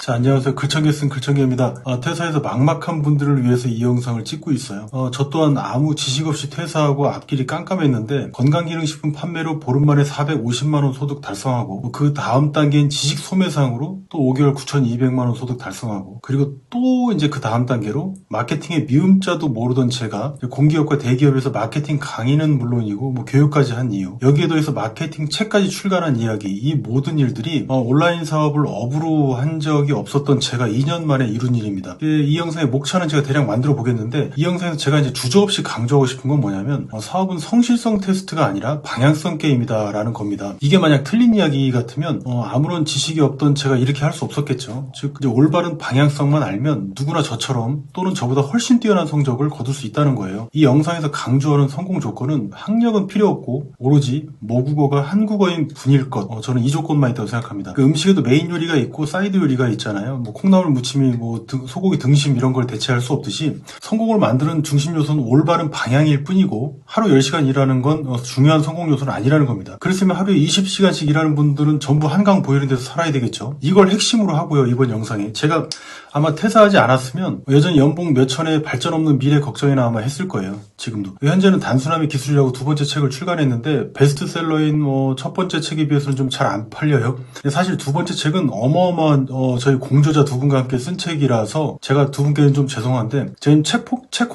자, 안녕하세요. 글청개 쓴 글청개입니다. 퇴사해서 막막한 분들을 위해서 이 영상을 찍고 있어요. 저 또한 아무 지식 없이 퇴사하고 앞길이 깜깜했는데 건강기능식품 판매로 보름 만에 450만원 소득 달성하고 그 다음 단계인 지식 소매상으로 또 5개월 9,200만원 소득 달성하고 그리고 또 이제 그 다음 단계로 마케팅의 미음자도 모르던 제가 공기업과 대기업에서 마케팅 강의는 물론이고 뭐 교육까지 한 이유, 여기에 더해서 마케팅 책까지 출간한 이야기, 이 모든 일들이 온라인 사업을 업으로 한 적이 없었던 제가 2년 만에 이룬 일입니다. 이 영상의 목차는 제가 대략 만들어 보겠는데, 이 영상에서 제가 이제 주저없이 강조하고 싶은 건 뭐냐면 사업은 성실성 테스트가 아니라 방향성 게임이다 라는 겁니다. 이게 만약 틀린 이야기 같으면 아무런 지식이 없던 제가 이렇게 할 수 없었겠죠. 즉 이제 올바른 방향성만 알면 누구나 저처럼 또는 저보다 훨씬 뛰어난 성적을 거둘 수 있다는 거예요. 이 영상에서 강조하는 성공 조건은 학력은 필요 없고 오로지 모국어가 한국어인 분일 것, 저는 이 조건만 있다고 생각합니다. 그 음식에도 메인 요리가 있고 사이드 요리가 있잖아요. 뭐 콩나물 무침이 뭐 소고기 등심 이런 걸 대체할 수 없듯이 성공을 만드는 중심 요소는 올바른 방향일 뿐이고 하루 10시간 일하는 건 중요한 성공 요소는 아니라는 겁니다. 그랬으면 하루에 20시간씩 일하는 분들은 전부 한강 보이는 데서 살아야 되겠죠. 이걸 핵심으로 하고요. 이번 영상에 제가 아마 퇴사하지 않았으면 여전히 연봉 몇천에 발전 없는 미래 걱정이나 아마 했을 거예요. 지금도. 현재는 단순함의 기술이라고 두 번째 책을 출간했는데 베스트셀러인 첫 번째 책에 비해서는 좀 잘 안 팔려요. 근데 사실 두 번째 책은 어마어마한 저희 공저자 두 분과 함께 쓴 책이라서 제가 두 분께는 좀 죄송한데, 저희는 책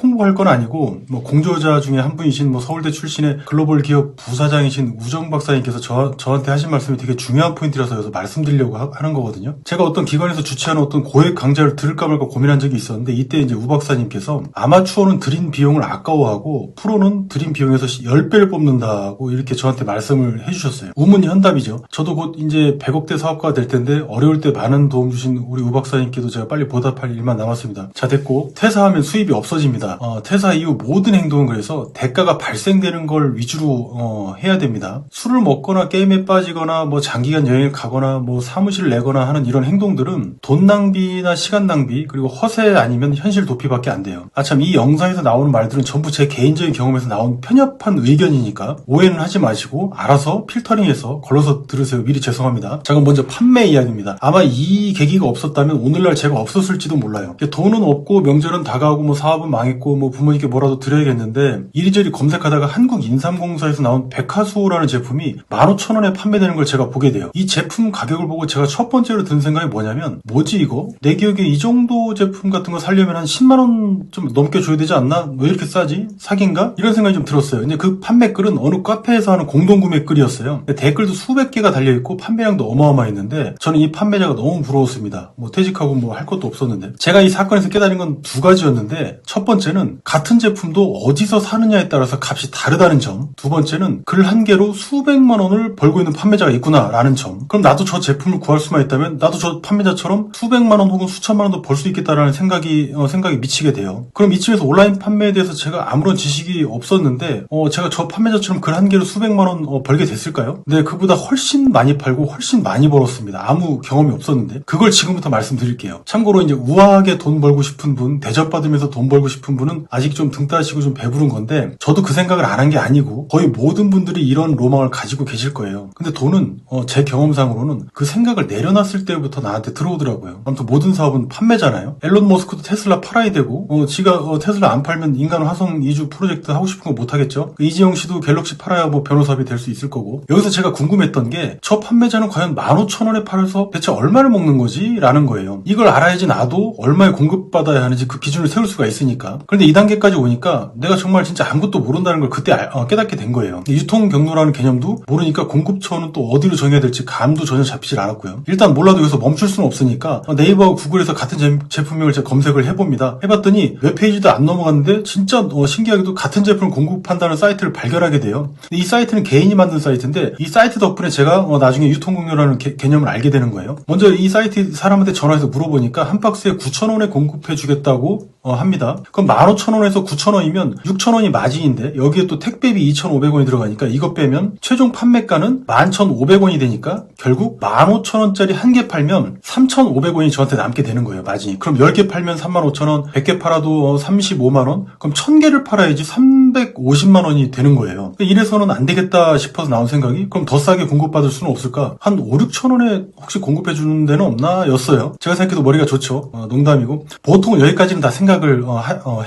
홍보할 건 아니고 뭐 공저자 중에 한 분이신 뭐 서울대 출신의 글로벌 기업 부사장이신 우정 박사님께서 저한테 하신 말씀이 되게 중요한 포인트라서 말씀드리려고 하는 거거든요. 제가 어떤 기관에서 주최하는 어떤 고액 강좌를 들을까 말까 고민한 적이 있었는데, 이때 이제 우 박사님께서 아마추어는 들인 비용을 아까워하고 프로는 들인 비용에서 10배를 뽑는다고 이렇게 저한테 말씀을 해주셨어요. 우문현답이죠. 저도 곧 이제 100억대 사업가가 될 텐데 어려울 때 많은 도움 주신 우리 우 박사님께도 제가 빨리 보답할 일만 남았습니다. 자, 됐고, 퇴사하면 수입이 없어집니다. 퇴사 이후 모든 행동은 그래서 대가가 발생되는 걸 위주로 해야 됩니다. 술을 먹거나 게임에 빠지거나 뭐 장기간 여행을 가거나 뭐 사무실을 내거나 하는 이런 행동들은 돈 낭비나 시간 낭비 그리고 허세 아니면 현실 도피밖에 안 돼요. 참, 이 영상에서 나오는 말들은 전부 제 개인적인 경험에서 나온 편협한 의견이니까 오해는 하지 마시고 알아서 필터링해서 걸러서 들으세요. 미리 죄송합니다. 자, 그럼 먼저 판매 이야기입니다. 아마 이 계기가 없었다면 오늘날 제가 없었을지도 몰라요. 돈은 없고 명절은 다가오고 뭐 사업은 망했고 뭐 부모님께 뭐라도 드려야겠는데, 이리저리 검색하다가 한국인삼공사에서 나온 백화수호라는 제품이 15,000원에 판매되는 걸 제가 보게 돼요. 이 제품 가격을 보고 제가 첫 번째로 든 생각이 뭐냐면, 뭐지 이거? 내 기억에 이 정도 제품 같은 거 살려면 한 10만원 좀 넘게 줘야 되지 않나? 왜 이렇게 싸지? 사기인가? 이런 생각이 좀 들었어요. 근데 그 판매글은 어느 카페에서 하는 공동구매 글이었어요. 댓글도 수백 개가 달려있고 판매량도 어마어마했는데 저는 이 판매자가 너무 부러웠습니다. 뭐 퇴직하고 뭐 할 것도 없었는데. 제가 이 사건에서 깨달은 건 두 가지였는데, 첫 번째는 같은 제품도 어디서 사느냐에 따라서 값이 다르다는 점, 두 번째는 글 한 개로 수백만 원을 벌고 있는 판매자가 있구나라는 점. 그럼 나도 저 제품을 구할 수만 있다면 나도 저 판매자처럼 수백만 원 혹은 수천만 원도 벌 수 있겠다라는 생각이 미치게 돼요. 그럼 이쯤에서 온라인 판매에 대해서 제가 아무런 지식이 없었는데 제가 저 판매자처럼 글 한 개로 수백만 원 벌게 됐을까요? 네, 그보다 훨씬 많이 팔고 훨씬 많이 벌었습니다. 아무 경험이 없었는데. 그걸 지금부터 말씀드릴게요. 참고로 이제 우아하게 돈 벌고 싶은 분, 대접받으면서 돈 벌고 싶은 분은 아직 좀 등 따시고 좀 배부른 건데, 저도 그 생각을 안 한 게 아니고 거의 모든 분들이 이런 로망을 가지고 계실 거예요. 근데 돈은 제 경험상으로는 그 생각을 내려놨을 때부터 나한테 들어오더라고요. 아무튼 모든 사업은 판매잖아요. 앨런 머스크도 테슬라 팔아야 되고 지가 테슬라 안 팔면 인간 화성 이주 프로젝트 하고 싶은 거 못 하겠죠. 이지영 씨도 갤럭시 팔아야 뭐 변호사비 될 수 있을 거고. 여기서 제가 궁금했던 게, 저 판매자는 과연 15,000원에 팔아서 대체 얼마를 먹는 거지? 라는 거예요. 이걸 알아야지 나도 얼마에 공급받아야 하는지 그 기준을 세울 수가 있으니까. 그런데 이 단계까지 오니까 내가 정말 진짜 아무것도 모른다는 걸 그때 깨닫게 된 거예요. 유통 경로라는 개념도 모르니까 공급처는 또 어디로 정해야 될지 감도 전혀 잡히질 않았고요. 일단 몰라도 여기서 멈출 수는 없으니까 네이버하고 구글에서 같은 제품명을 제가 검색을 해봅니다. 해봤더니 웹페이지도 안 넘어갔는데 진짜 신기하게도 같은 제품을 공급한다는 사이트를 발견하게 돼요. 이 사이트는 개인이 만든 사이트인데, 이 사이트 덕분에 제가 나중에 유통경로라는 개념을 알게 되는 거예요. 먼저 이 사이트 사람한테 전화해서 물어보니까 한 박스에 9,000원에 공급해 주겠다고 합니다. 그럼 15,000원에서 9,000원이면 6,000원이 마진인데 여기에 또 택배비 2,500원이 들어가니까 이거 빼면 최종 판매가는 11,500원이 되니까 결국 15,000원짜리 한 개 팔면 3,500원이 저한테 남게 되는 되는 거예요, 마진이. 그럼 10개 팔면 35,000원, 100개 팔아도 35만원? 그럼 1000개를 팔아야지 350만원이 되는 거예요. 이래서는 안 되겠다 싶어서 나온 생각이, 그럼 더 싸게 공급받을 수는 없을까? 한 5, 6천원에 혹시 공급해주는 데는 없나? 였어요. 제가 생각해도 머리가 좋죠. 농담이고. 보통은 여기까지는 다 생각을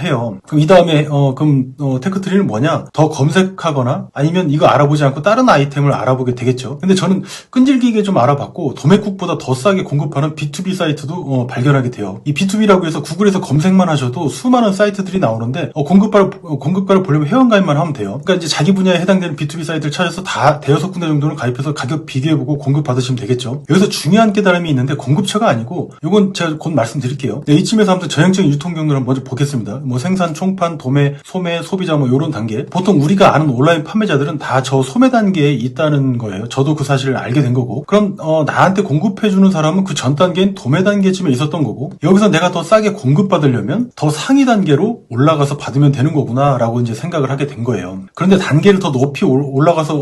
해요. 그럼 이 다음에 테크트리는 뭐냐? 더 검색하거나 아니면 이거 알아보지 않고 다른 아이템을 알아보게 되겠죠. 근데 저는 끈질기게 좀 알아봤고, 도매국보다 더 싸게 공급하는 B2B 사이트도 발견하게 돼요. 이 B2B라고 해서 구글에서 검색만 하셔도 수많은 사이트들이 나오는데, 공급가를 보려면 회원가입만 하면 돼요. 그러니까 이제 자기 분야에 해당되는 B2B 사이트를 찾아서 다 대여섯 군데 정도는 가입해서 가격 비교해보고 공급 받으시면 되겠죠. 여기서 중요한 깨달음이 있는데, 공급처가 아니고, 이건 제가 곧 말씀드릴게요. 이쯤에서 아무튼 전형적인 유통 경로를 먼저 보겠습니다. 뭐 생산, 총판, 도매, 소매, 소비자 뭐 이런 단계. 보통 우리가 아는 온라인 판매자들은 다 저 소매 단계에 있다는 거예요. 저도 그 사실을 알게 된 거고. 그럼 나한테 공급해주는 사람은 그 전 단계인 도매 단계쯤에 있었던 거고, 여기서 내가 더 싸게 공급받으려면 더 상위 단계로 올라가서 받으면 되는 거구나 라고 이제 생각을 하게 된 거예요. 그런데 단계를 더 높이 올라가서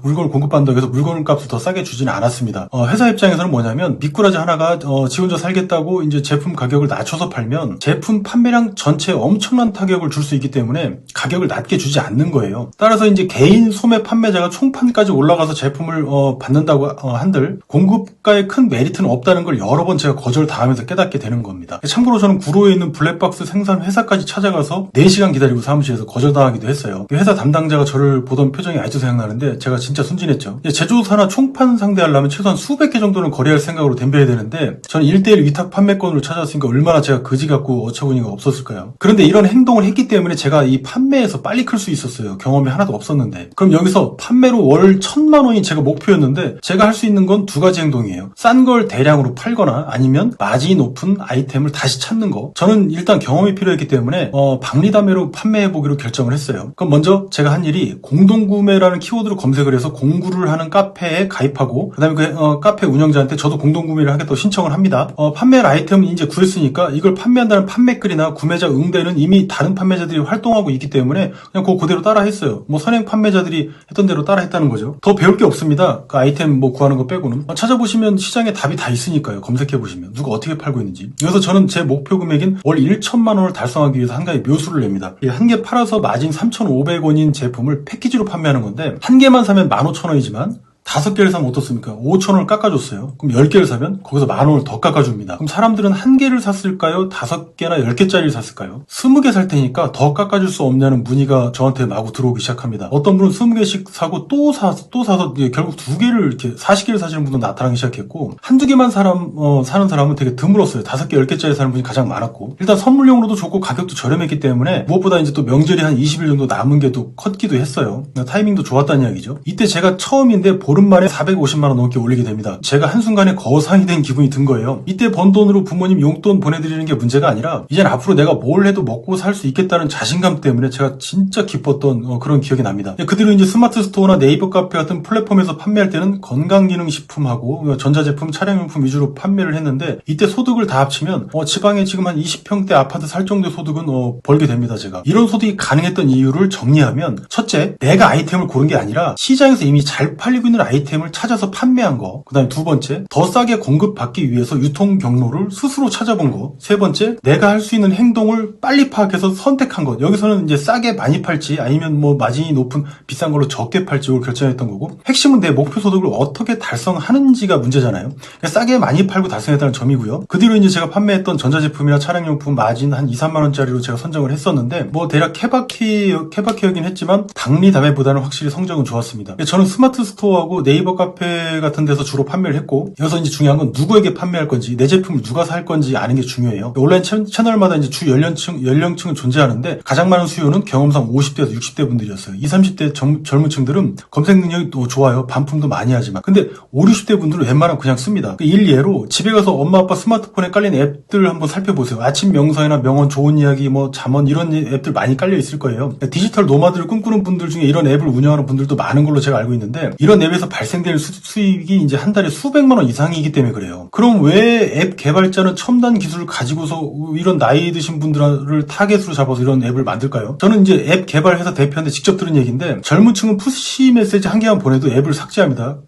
물건을 공급받는다고 해서 물건 값을 더 싸게 주지는 않았습니다. 회사 입장에서는 뭐냐면, 미꾸라지 하나가 지 혼자 살겠다고 이제 제품 가격을 낮춰서 팔면 제품 판매량 전체에 엄청난 타격을 줄 수 있기 때문에 가격을 낮게 주지 않는 거예요. 따라서 이제 개인 소매 판매자가 총판까지 올라가서 제품을 받는다고 한들 공급가에 큰 메리트는 없다는 걸 여러 번 제가 거절당하면서 깨닫게 되는 겁니다. 참고로 저는 구로에 있는 블랙박스 생산 회사까지 찾아가서 4시간 기다리고 사무실에서 거절당하기도 했어요. 회사 담당자가 저를 보던 표정이 아직도 생각나는데 제가 진짜 순진했죠. 제조사나 총판 상대하려면 최소한 수백 개 정도는 거래할 생각으로 덤벼야 되는데, 저는 1대1 위탁 판매권으로 찾아왔으니까 얼마나 제가 거지 같고 어처구니가 없었을까요? 그런데 이런 행동을 했기 때문에 제가 이 판매에서 빨리 클 수 있었어요. 경험이 하나도 없었는데. 그럼 여기서 판매로 월 1000만 원이 제가 목표였는데, 제가 할 수 있는 건 두 가지 행동이에요. 싼 걸 대량으로 팔거나 아니면 마진이 높은 아이템을 다시 찾는 거. 저는 일단 경험이 필요했기 때문에 박리담회로 판매해보기로 결정을 했어요. 그럼 먼저 제가 한 일이 공동구매라는 키워드로 검색을 해서 공구를 하는 카페에 가입하고, 그 다음에 그 카페 운영자한테 저도 공동구매를 하겠다고 신청을 합니다. 판매할 아이템은 이제 구했으니까 이걸 판매한다는 판매글이나 구매자 응대는 이미 다른 판매자들이 활동하고 있기 때문에 그냥 그대로 따라 했어요. 뭐 선행 판매자들이 했던 대로 따라 했다는 거죠. 더 배울 게 없습니다. 그 아이템 뭐 구하는 거 빼고는. 찾아보시면 시장에 답이 다 있으니까요. 검색해보시면 누가 어떻게 팔고 있는지. 그래서 저는 제 목표 금액인 월 1천만 원을 달성하기 위해서 한 가지 묘수를 냅니다. 한 개 팔아서 마진 3,500원인 제품을 패키지로 판매하는 건데, 한 개만 사면 15,000원이지만 5개를 사면 어떻습니까? 5,000원을 깎아줬어요. 그럼 10개를 사면 거기서 10,000원을 더 깎아줍니다. 그럼 사람들은 1개를 샀을까요? 5개나 10개짜리를 샀을까요? 20개 살 테니까 더 깎아줄 수 없냐는 문의가 저한테 마구 들어오기 시작합니다. 어떤 분은 20개씩 사고 또 사서 결국 2개를 이렇게 40개를 사시는 분도 나타나기 시작했고, 한두 개만 사는 사람은 되게 드물었어요. 5개, 10개짜리 사는 분이 가장 많았고, 일단 선물용으로도 좋고 가격도 저렴했기 때문에 무엇보다 이제 또 명절이 한 20일 정도 남은 게 또 컸기도 했어요. 타이밍도 좋았다는 이야기죠. 이때 제가 처음인데 보름 만에 450만원 넘게 올리게 됩니다. 제가 한순간에 거상이 된 기분이 든 거예요. 이때 번 돈으로 부모님 용돈 보내드리는 게 문제가 아니라, 이젠 앞으로 내가 뭘 해도 먹고 살 수 있겠다는 자신감 때문에 제가 진짜 기뻤던 그런 기억이 납니다. 그 뒤로 이제 스마트 스토어나 네이버 카페 같은 플랫폼에서 판매할 때는 건강기능식품하고 전자제품, 차량용품 위주로 판매를 했는데, 이때 소득을 다 합치면 지방에 지금 한 20평대 아파트 살 정도의 소득은 벌게 됩니다. 제가 이런 소득이 가능했던 이유를 정리하면, 첫째, 내가 아이템을 고른 게 아니라 시장에서 이미 잘 팔리고 있는 아이템을 찾아서 판매한 거. 그 다음에 두 번째, 더 싸게 공급받기 위해서 유통 경로를 스스로 찾아본 거. 세 번째, 내가 할 수 있는 행동을 빨리 파악해서 선택한 것. 여기서는 이제 싸게 많이 팔지 아니면 뭐 마진이 높은 비싼 걸로 적게 팔지를 결정했던 거고, 핵심은 내 목표 소득을 어떻게 달성하는지가 문제잖아요. 그러니까 싸게 많이 팔고 달성했다는 점이고요. 그 뒤로 이제 제가 판매했던 전자제품이나 차량용품 마진 한 2, 3만 원짜리로 제가 선정을 했었는데, 뭐 대략 케바케이긴 했지만 박리담회보다는 확실히 성적은 좋았습니다. 저는 스마트 스토어하고 네이버 카페 같은 데서 주로 판매를 했고, 여기서 이제 중요한 건 누구에게 판매할 건지, 내 제품을 누가 살 건지 아는 게 중요해요. 온라인 채널마다 이제 주 연령층은 존재하는데, 가장 많은 수요는 경험상 50대에서 60대 분들이었어요. 20, 30대 젊은 층들은 검색 능력이 또 좋아요. 반품도 많이 하지만. 근데 5, 60대 분들은 웬만하면 그냥 씁니다. 일례로 집에 가서 엄마 아빠 스마트폰에 깔린 앱들 한번 살펴보세요. 아침 명상이나 명언, 좋은 이야기, 뭐 잠언 이런 앱들 많이 깔려 있을 거예요. 디지털 노마드를 꿈꾸는 분들 중에 이런 앱을 운영하는 분들도 많은 걸로 제가 알고 있는데, 이런 앱에서 판매에서 발생될 수익이 이제 한 달에 수백만 원 이상이기 때문에 그래요. 그럼 왜 앱 개발자는 첨단 기술을 가지고서 이런 나이 드신 분들을 타겟으로 잡아서 이런 앱을 만들까요? 저는 이제 앱 개발 회사 대표한테 직접 들은 얘기인데, 젊은 층은 푸시 메시지 한 개만 보내도 앱을 삭제합니다.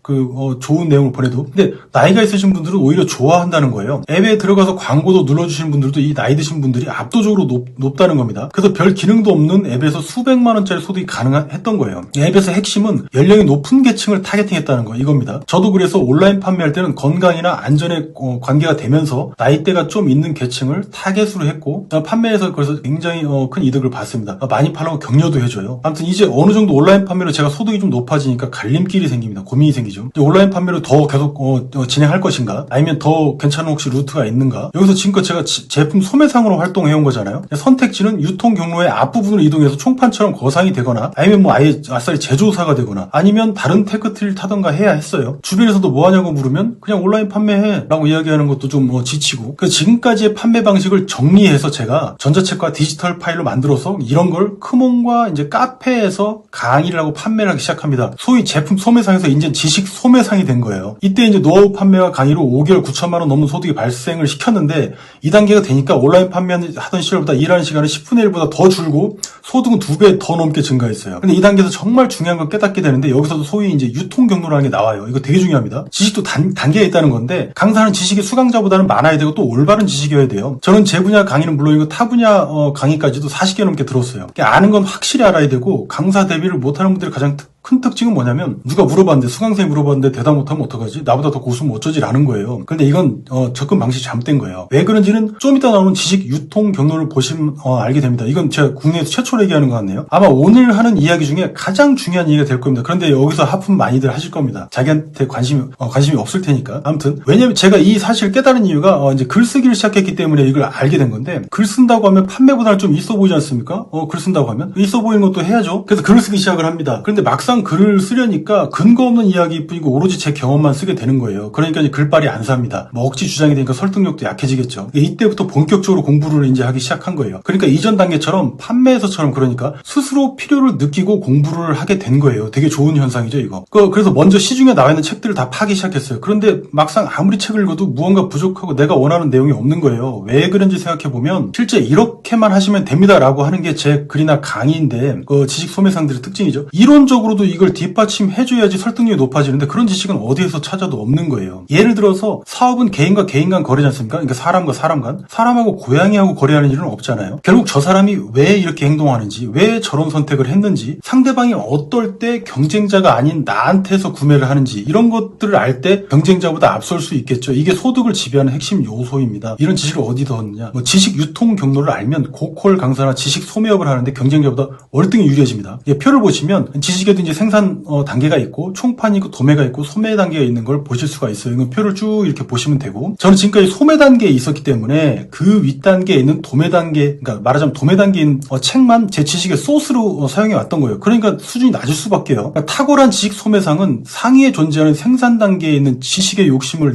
좋은 내용을 보내도. 근데 나이가 있으신 분들은 오히려 좋아한다는 거예요. 앱에 들어가서 광고도 눌러주시는 분들도 이 나이 드신 분들이 압도적으로 높다는 겁니다. 그래서 별 기능도 없는 앱에서 수백만 원짜리 소득이 가능했던 거예요. 앱에서 핵심은 연령이 높은 계층을 타겟팅했다는 거, 이겁니다. 저도 그래서 온라인 판매할 때는 건강이나 안전에 관계가 되면서 나이대가 좀 있는 계층을 타겟으로 했고, 판매에서 그래서 굉장히 큰 이득을 봤습니다. 많이 팔라고 격려도 해줘요. 아무튼 이제 어느 정도 온라인 판매로 제가 소득이 좀 높아지니까 갈림길이 생깁니다. 고민이 생기죠. 온라인 판매로 더 계속 진행할 것인가, 아니면 더 괜찮은 혹시 루트가 있는가. 여기서 지금껏 제가 제품 소매상으로 활동해온 거잖아요. 선택지는 유통 경로의 앞부분으로 이동해서 총판처럼 거상이 되거나, 아니면 뭐 아예 아싸리 제조사가 되거나, 아니면 다른 테크트리를 타던가 해야 했어요. 주변에서도 뭐 하냐고 물으면 그냥 온라인 판매해 라고 이야기하는 것도 좀 지치고, 그래서 지금까지의 판매 방식을 정리해서 제가 전자책과 디지털 파일로 만들어서 이런 걸 크몬과 이제 카페에서 강의를 하고 판매를 하기 시작합니다. 소위 제품 소매상에서 이제 지식 소매상이 된 거예요. 이때 이제 노하우 판매와 강의로 5개월 9천만 원 넘는 소득이 발생을 시켰는데, 2단계가 되니까 온라인 판매하던 시절보다 일하는 시간은 10분의 1보다 더 줄고 소득은 2배 더 넘게 증가했어요. 근데 2단계에서 정말 중요한 걸 깨닫게 되는데, 여기서도 소위 이제 유통 경로라는 게 나와요. 이거 되게 중요합니다. 지식도 단계가 있다는 건데, 강사는 지식의 수강자보다는 많아야 되고 또 올바른 지식이어야 돼요. 저는 제 분야 강의는 물론이고 타 분야 강의까지도 40개 넘게 들었어요. 아는 건 확실히 알아야 되고, 강사 대비를 못하는 분들이 가장 큰 특징은 뭐냐면, 누가 물어봤는데, 수강생이 물어봤는데 대답 못하면 어떡하지? 나보다 더 고수면 어쩌지라는 거예요. 그런데 이건 접근 방식이 잘못된 거예요. 왜 그런지는 좀 이따 나오는 지식 유통 경로를 보시면 알게 됩니다. 이건 제가 국내에서 최초로 얘기하는 것 같네요. 아마 오늘 하는 이야기 중에 가장 중요한 얘기가 될 겁니다. 그런데 여기서 하품 많이들 하실 겁니다. 자기한테 관심이 없을 테니까. 아무튼 왜냐면 제가 이 사실을 깨달은 이유가 이제 글쓰기를 시작했기 때문에 이걸 알게 된 건데, 글 쓴다고 하면 판매보다는 좀 있어 보이지 않습니까? 글 쓴다고 하면 있어 보이는 것도 해야죠. 그래서 글을 쓰기 시작을 합니다. 그런데 막상 글을 쓰려니까 근거 없는 이야기뿐이고 오로지 제 경험만 쓰게 되는 거예요. 그러니까 이제 글빨이 안 삽니다. 뭐 억지 주장이 되니까 설득력도 약해지겠죠. 이때부터 본격적으로 공부를 이제 하기 시작한 거예요. 그러니까 이전 단계처럼 판매에서처럼, 그러니까 스스로 필요를 느끼고 공부를 하게 된 거예요. 되게 좋은 현상이죠, 이거. 그래서 먼저 시중에 나와 있는 책들을 다 파기 시작했어요. 그런데 막상 아무리 책을 읽어도 무언가 부족하고 내가 원하는 내용이 없는 거예요. 왜 그런지 생각해보면, 실제 이렇게만 하시면 됩니다라고 하는 게 제 글이나 강의인데, 지식 소매상들의 특징이죠. 이론적으로도 이걸 뒷받침해줘야지 설득력이 높아지는데, 그런 지식은 어디에서 찾아도 없는 거예요. 예를 들어서 사업은 개인과 개인 간 거래지 않습니까? 그러니까 사람과 사람 간, 사람하고 고양이하고 거래하는 일은 없잖아요. 결국 저 사람이 왜 이렇게 행동하는지, 왜 저런 선택을 했는지, 상대방이 어떨 때 경쟁자가 아닌 나한테서 구매를 하는지, 이런 것들을 알 때 경쟁자보다 앞설 수 있겠죠. 이게 소득을 지배하는 핵심 요소입니다. 이런 지식을 어디서 얻느냐? 지식 유통 경로를 알면 고퀄 강사나 지식 소매업을 하는데 경쟁자보다 월등히 유리해집니다. 표를 보시면 지식에도 이제 생산 단계가 있고, 총판이 있고, 도매가 있고, 소매 단계가 있는 걸 보실 수가 있어요. 이건 표를 쭉 이렇게 보시면 되고, 저는 지금까지 소매 단계에 있었기 때문에 그 윗 단계에 있는 도매 단계, 그러니까 말하자면 도매 단계인 책만 제 지식의 소스로 사용해 왔던 거예요. 그러니까 수준이 낮을 수밖에요. 그러니까 탁월한 지식 소매상은 상위에 존재하는 생산 단계에 있는 지식의 욕심을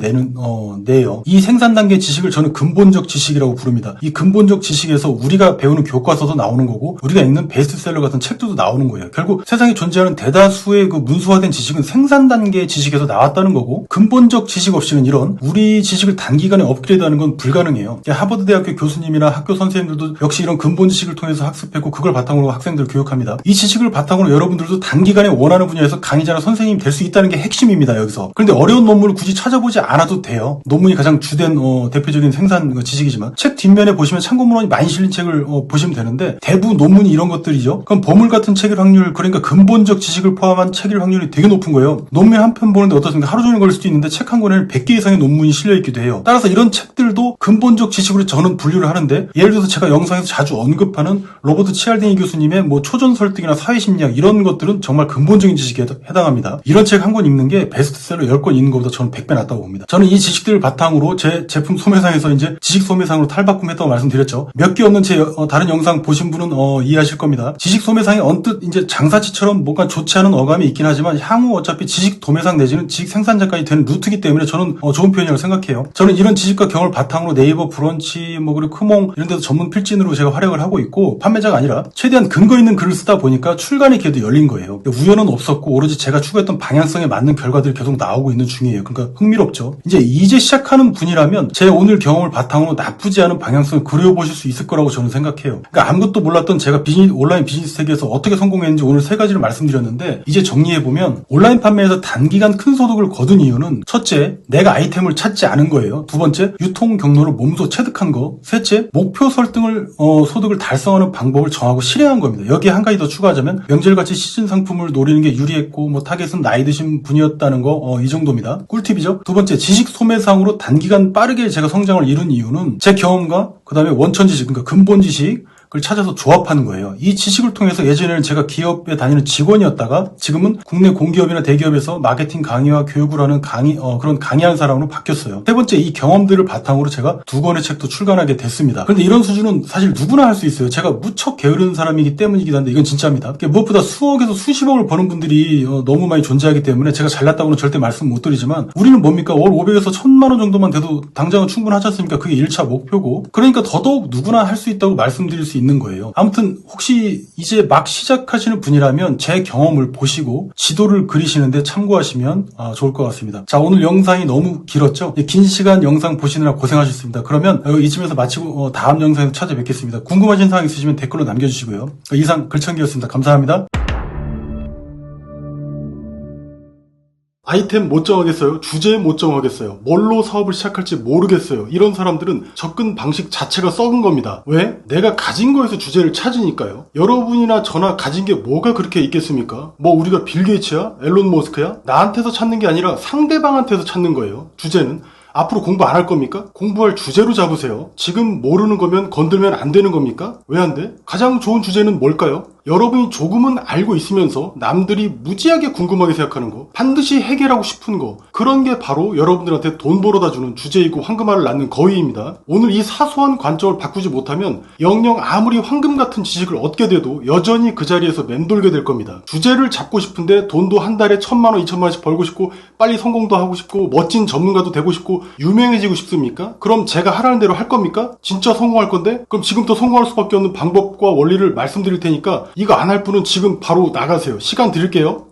내요. 이 생산 단계 지식을 저는 근본적 지식이라고 부릅니다. 이 근본적 지식에서 우리가 배우는 교과서도 나오는 거고, 우리가 읽는 베스트셀러 같은 책들도 나오는 거예요. 결국 세상에 존재하는 대다수의 그 문서화된 지식은 생산 단계의 지식에서 나왔다는 거고, 근본적 지식 없이는 이런 우리 지식을 단기간에 업그레이드하는 건 불가능해요. 하버드 대학교 교수님이나 학교 선생님들도 역시 이런 근본 지식을 통해서 학습했고, 그걸 바탕으로 학생들을 교육합니다. 이 지식을 바탕으로 여러분들도 단기간에 원하는 분야에서 강의자나 선생님이 될 수 있다는 게 핵심입니다, 여기서. 그런데 어려운 논문을 굳이 찾아보지 않아도 돼요. 논문이 가장 주된 대표적인 생산 지식이지만, 책 뒷면에 보시면 참고문헌이 많이 실린 책을 보시면 되는데, 대부분 논문이 이런 것들이죠. 그럼 버물 같은 책일 확률, 그러니까 근본적 지식을 포함한 책일 확률이 되게 높은 거예요. 논문 한 편 보는데 어떻습니까? 하루 종일 걸릴 수도 있는데 책 한 권에는 100개 이상의 논문이 실려있기도 해요. 따라서 이런 책들도 근본적 지식으로 저는 분류를 하는데, 예를 들어서 제가 영상에서 자주 언급하는 로버트 치알디니 교수님의 뭐 초전 설득이나 사회심리학, 이런 것들은 정말 근본적인 지식에 해당합니다. 이런 책 한 권 읽는 게 베스트셀러 10권 읽는 것보다 저는 100배 낫다고 봅니다. 저는 이 지식들을 바탕으로 제 제품 소매상에서 이제 지식 소매상으로 탈바꿈했다고 말씀드렸죠. 몇 개 없는 제 다른 영상 보신 분은 이해하실 겁니다. 지식 소매상이 언뜻 이제 장사치처럼 뭔가 좋지 않은 어감이 있긴 하지만 향후 어차피 지식 도매상 내지는 지식 생산자까지 되는 루트이기 때문에 저는 좋은 표현이라고 생각해요. 저는 이런 지식과 경험을 바탕으로 네이버, 브런치, 그리고 크몽 이런 데서 전문 필진으로 제가 활약을 하고 있고 판매자가 아니라 최대한 근거 있는 글을 쓰다 보니까 출간의 기회도 열린 거예요. 우연은 없었고 오로지 제가 추구했던 방향성에 맞는 결과들이 계속 나오고 있는 중이에요. 그러니까 흥미롭죠. 이제 시작하는 분이라면 제 오늘 경험을 바탕으로 나쁘지 않은 방향성을 그려보실 수 있을 거라고 저는 생각해요. 그러니까 아무것도 몰랐던 제가 온라인 비즈니스 세계에서 어떻게 성공했는지 오늘 3가지를 말씀드렸는데 이제 정리해보면 온라인 판매에서 단기간 큰 소득을 거둔 이유는 첫째, 내가 아이템을 찾지 않은 거예요. 두 번째, 유통 경로를 몸소 체득한 거. 셋째, 목표 설득을 소득을 달성하는 방법을 정하고 실행한 겁니다. 여기에 한 가지 더 추가하자면 명절같이 시즌 상품을 노리는 게 유리했고 타겟은 나이 드신 분이었다는 거 이 정도입니다. 꿀팁이죠. 두 번째, 지식 소매상으로 단기간 빠르게 제가 성장을 이룬 이유는 제 경험과 그 다음에 원천 지식, 그러니까 근본 지식을 찾아서 조합하는 거예요. 이 지식을 통해서 예전에는 제가 기업에 다니는 직원이었다가 지금은 국내 공기업이나 대기업에서 마케팅 강의와 교육을 하는 그런 강의하는 사람으로 바뀌었어요. 세 번째, 이 경험들을 바탕으로 제가 2권의 책도 출간하게 됐습니다. 그런데 이런 수준은 사실 누구나 할 수 있어요. 제가 무척 게으른 사람이기 때문이기도 한데 이건 진짜입니다. 무엇보다 수억에서 수십억을 버는 분들이 너무 많이 존재하기 때문에 제가 잘났다고는 절대 말씀 못 드리지만 우리는 뭡니까? 월 500에서 1000만 원 정도만 돼도 당장은 충분하지 않습니까? 그게 1차 목표고 그러니까 더더욱 누구나 할 수 있다고 말씀드릴 수 있는 거예요. 아무튼 혹시 이제 막 시작하시는 분이라면 제 경험을 보시고 지도를 그리시는데 참고하시면 좋을 것 같습니다. 자, 오늘 영상이 너무 길었죠? 긴 시간 영상 보시느라 고생하셨습니다. 그러면 이쯤에서 마치고 다음 영상에서 찾아뵙겠습니다. 궁금하신 사항 있으시면 댓글로 남겨주시고요. 이상 글청기였습니다. 감사합니다. 아이템 못 정하겠어요? 주제 못 정하겠어요? 뭘로 사업을 시작할지 모르겠어요? 이런 사람들은 접근 방식 자체가 썩은 겁니다. 왜? 내가 가진 거에서 주제를 찾으니까요. 여러분이나 저나 가진 게 뭐가 그렇게 있겠습니까? 우리가 빌 게이츠야? 앨런 머스크야? 나한테서 찾는 게 아니라 상대방한테서 찾는 거예요. 주제는. 앞으로 공부 안 할 겁니까? 공부할 주제로 잡으세요. 지금 모르는 거면 건들면 안 되는 겁니까? 왜 안 돼? 가장 좋은 주제는 뭘까요? 여러분이 조금은 알고 있으면서 남들이 무지하게 궁금하게 생각하는 거, 반드시 해결하고 싶은 거, 그런 게 바로 여러분들한테 돈 벌어다 주는 주제이고 황금알을 낳는 거위입니다. 오늘 이 사소한 관점을 바꾸지 못하면 영영 아무리 황금 같은 지식을 얻게 돼도 여전히 그 자리에서 맴돌게 될 겁니다. 주제를 잡고 싶은데 돈도 한 달에 1000만 원, 2000만 원씩 벌고 싶고 빨리 성공도 하고 싶고 멋진 전문가도 되고 싶고 유명해지고 싶습니까? 그럼 제가 하라는 대로 할 겁니까? 진짜 성공할 건데? 그럼 지금부터 성공할 수밖에 없는 방법과 원리를 말씀드릴 테니까 이거 안 할 분은 지금 바로 나가세요. 시간 드릴게요.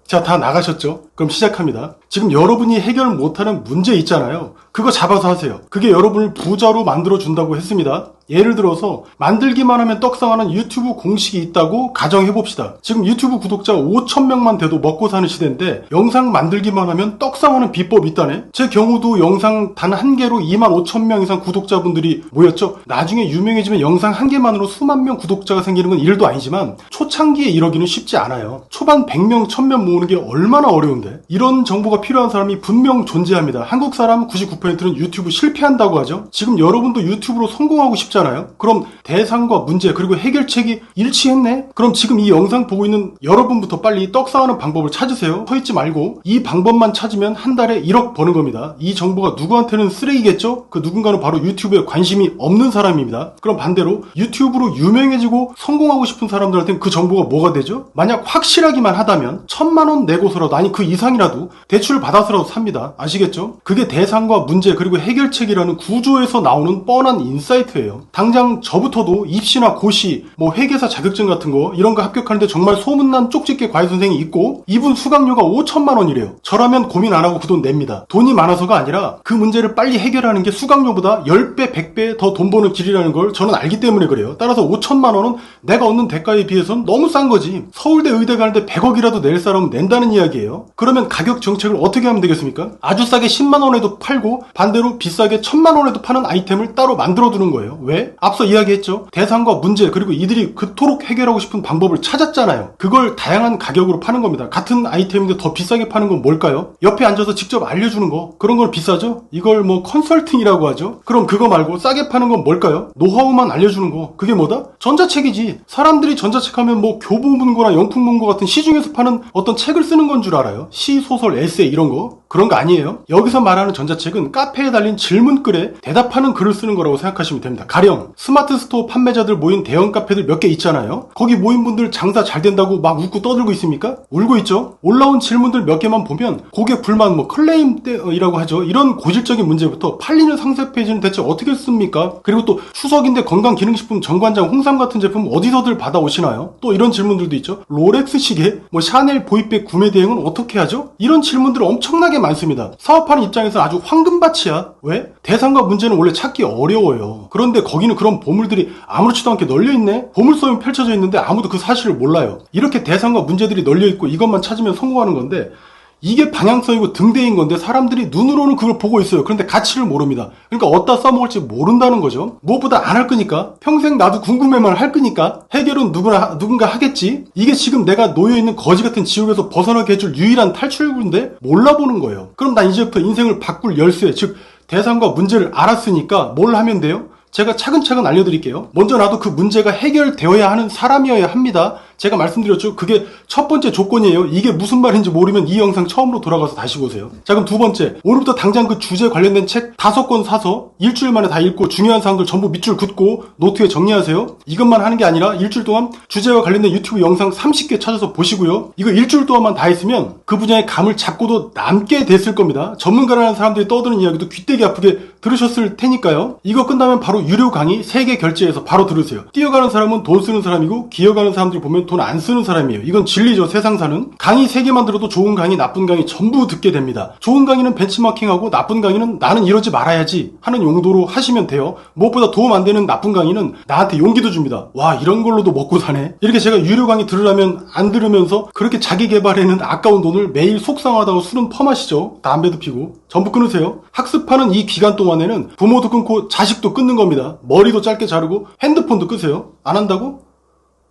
자, 다 나가셨죠? 그럼 시작합니다. 지금 여러분이 해결 못하는 문제 있잖아요. 그거 잡아서 하세요. 그게 여러분을 부자로 만들어준다고 했습니다. 예를 들어서 만들기만 하면 떡상하는 유튜브 공식이 있다고 가정해봅시다. 지금 유튜브 구독자 5,000명만 돼도 먹고 사는 시대인데 영상 만들기만 하면 떡상하는 비법이 있다네. 제 경우도 영상 단 한 개로 25,000명 이상 구독자분들이 모였죠. 나중에 유명해지면 영상 한 개만으로 수만 명 구독자가 생기는 건 일도 아니지만 초창기에 이러기는 쉽지 않아요. 초반 100명, 1000명 모으는 게 얼마나 어려운데. 이런 정보가 필요한 사람이 분명 존재합니다. 한국 사람 99%는 유튜브 실패한다고 하죠. 지금 여러분도 유튜브로 성공하고 싶지 않아요? 그럼 대상과 문제 그리고 해결책이 일치했네? 그럼 지금 이 영상 보고 있는 여러분부터 빨리 떡상하는 방법을 찾으세요. 서있지 말고 이 방법만 찾으면 한 달에 1억 버는 겁니다. 이 정보가 누구한테는 쓰레기겠죠? 그 누군가는 바로 유튜브에 관심이 없는 사람입니다. 그럼 반대로 유튜브로 유명해지고 성공하고 싶은 사람들한테는 그 정보가 뭐가 되죠? 만약 확실하기만 하다면 1000만 원 내고서라도 아니 그 이상이라도 대출을 받아서라도 삽니다. 아시겠죠? 그게 대상과 문제 그리고 해결책이라는 구조에서 나오는 뻔한 인사이트예요. 당장 저부터도 입시나 고시, 회계사 자격증 같은 거 이런 거 합격하는데 정말 소문난 쪽집게 과외 선생이 있고 이분 수강료가 5,000만 원이래요. 저라면 고민 안 하고 그 돈 냅니다. 돈이 많아서가 아니라 그 문제를 빨리 해결하는 게 수강료보다 10배, 100배 더 돈 버는 길이라는 걸 저는 알기 때문에 그래요. 따라서 5,000만 원은 내가 얻는 대가에 비해서는 너무 싼 거지. 서울대 의대 가는데 100억이라도 낼 사람은 낸다는 이야기예요. 그러면 가격 정책을 어떻게 하면 되겠습니까? 아주 싸게 10만 원에도 팔고 반대로 비싸게 1000만 원에도 파는 아이템을 따로 만들어 두는 거예요. 왜? 앞서 이야기했죠. 대상과 문제 그리고 이들이 그토록 해결하고 싶은 방법을 찾았잖아요. 그걸 다양한 가격으로 파는 겁니다. 같은 아이템인데 더 비싸게 파는 건 뭘까요? 옆에 앉아서 직접 알려주는 거. 그런 걸 비싸죠? 이걸 컨설팅이라고 하죠. 그럼 그거 말고 싸게 파는 건 뭘까요? 노하우만 알려주는 거. 그게 뭐다? 전자책이지. 사람들이 전자책 하면 교보문고나 영풍문고 같은 시중에서 파는 어떤 책을 쓰는 건 줄 알아요. 시, 소설, 에세이 이런 거. 그런 거 아니에요. 여기서 말하는 전자책은 카페에 달린 질문글에 대답하는 글을 쓰는 거라고 생각하시면 됩니다. 가령 스마트 스토어 판매자들 모인 대형 카페들 몇 개 있잖아요. 거기 모인 분들 장사 잘 된다고 막 웃고 떠들고 있습니까? 울고 있죠. 올라온 질문들 몇 개만 보면 고객 불만, 클레임이라고 하죠. 이런 고질적인 문제부터 팔리는 상세 페이지는 대체 어떻게 씁니까? 그리고 또 추석인데 건강기능식품 정관장 홍삼 같은 제품 어디서들 받아오시나요? 또 이런 질문들도 있죠. 롤렉스 시계, 샤넬 보이백 구매 대행은 어떻게 하죠? 이런 질문들 엄청나게 많습니다. 사업하는 입장에서 아주 황금밭이야. 왜? 대상과 문제는 원래 찾기 어려워요. 그런데 거기는 그런 보물들이 아무렇지도 않게 널려있네? 보물섬이 펼쳐져 있는데 아무도 그 사실을 몰라요. 이렇게 대상과 문제들이 널려있고 이것만 찾으면 성공하는 건데, 이게 방향성이고 등대인 건데 사람들이 눈으로는 그걸 보고 있어요. 그런데 가치를 모릅니다. 그러니까 어디다 써먹을지 모른다는 거죠. 무엇보다 안 할 거니까, 평생 나도 궁금해만 할 거니까 해결은 누군가 하겠지. 이게 지금 내가 놓여있는 거지 같은 지옥에서 벗어나게 해줄 유일한 탈출구인데 몰라보는 거예요. 그럼 난 이제부터 인생을 바꿀 열쇠, 즉 대상과 문제를 알았으니까 뭘 하면 돼요? 제가 차근차근 알려드릴게요. 먼저 나도 그 문제가 해결되어야 하는 사람이어야 합니다. 제가 말씀드렸죠. 그게 첫 번째 조건이에요. 이게 무슨 말인지 모르면 이 영상 처음으로 돌아가서 다시 보세요. 자, 그럼 두 번째, 오늘부터 당장 그 주제 관련된 책 5권 사서 일주일 만에 다 읽고 중요한 사항들 전부 밑줄 긋고 노트에 정리하세요. 이것만 하는 게 아니라 일주일 동안 주제와 관련된 유튜브 영상 30개 찾아서 보시고요. 이거 일주일 동안만 다 했으면 그 분야의 감을 잡고도 남게 됐을 겁니다. 전문가라는 사람들이 떠드는 이야기도 귀때기 아프게 들으셨을 테니까요. 이거 끝나면 바로 유료 강의 3개 결제해서 바로 들으세요. 뛰어가는 사람은 돈 쓰는 사람이고 기어가는 사람들 보면 돈 안 쓰는 사람이에요. 이건 진리죠. 세상사는. 강의 3개만 들어도 좋은 강의, 나쁜 강의 전부 듣게 됩니다. 좋은 강의는 벤치마킹하고 나쁜 강의는 나는 이러지 말아야지 하는 용도로 하시면 돼요. 무엇보다 도움 안 되는 나쁜 강의는 나한테 용기도 줍니다. 와, 이런 걸로도 먹고 사네. 이렇게 제가 유료 강의 들으려면 안 들으면서 그렇게 자기 개발에는 아까운 돈을 매일 속상하다고 술은 퍼마시죠. 담배도 피고. 전부 끊으세요. 학습하는 이 기간 동안에는 부모도 끊고 자식도 끊는 겁니다. 머리도 짧게 자르고 핸드폰도 끄세요. 안 한다고?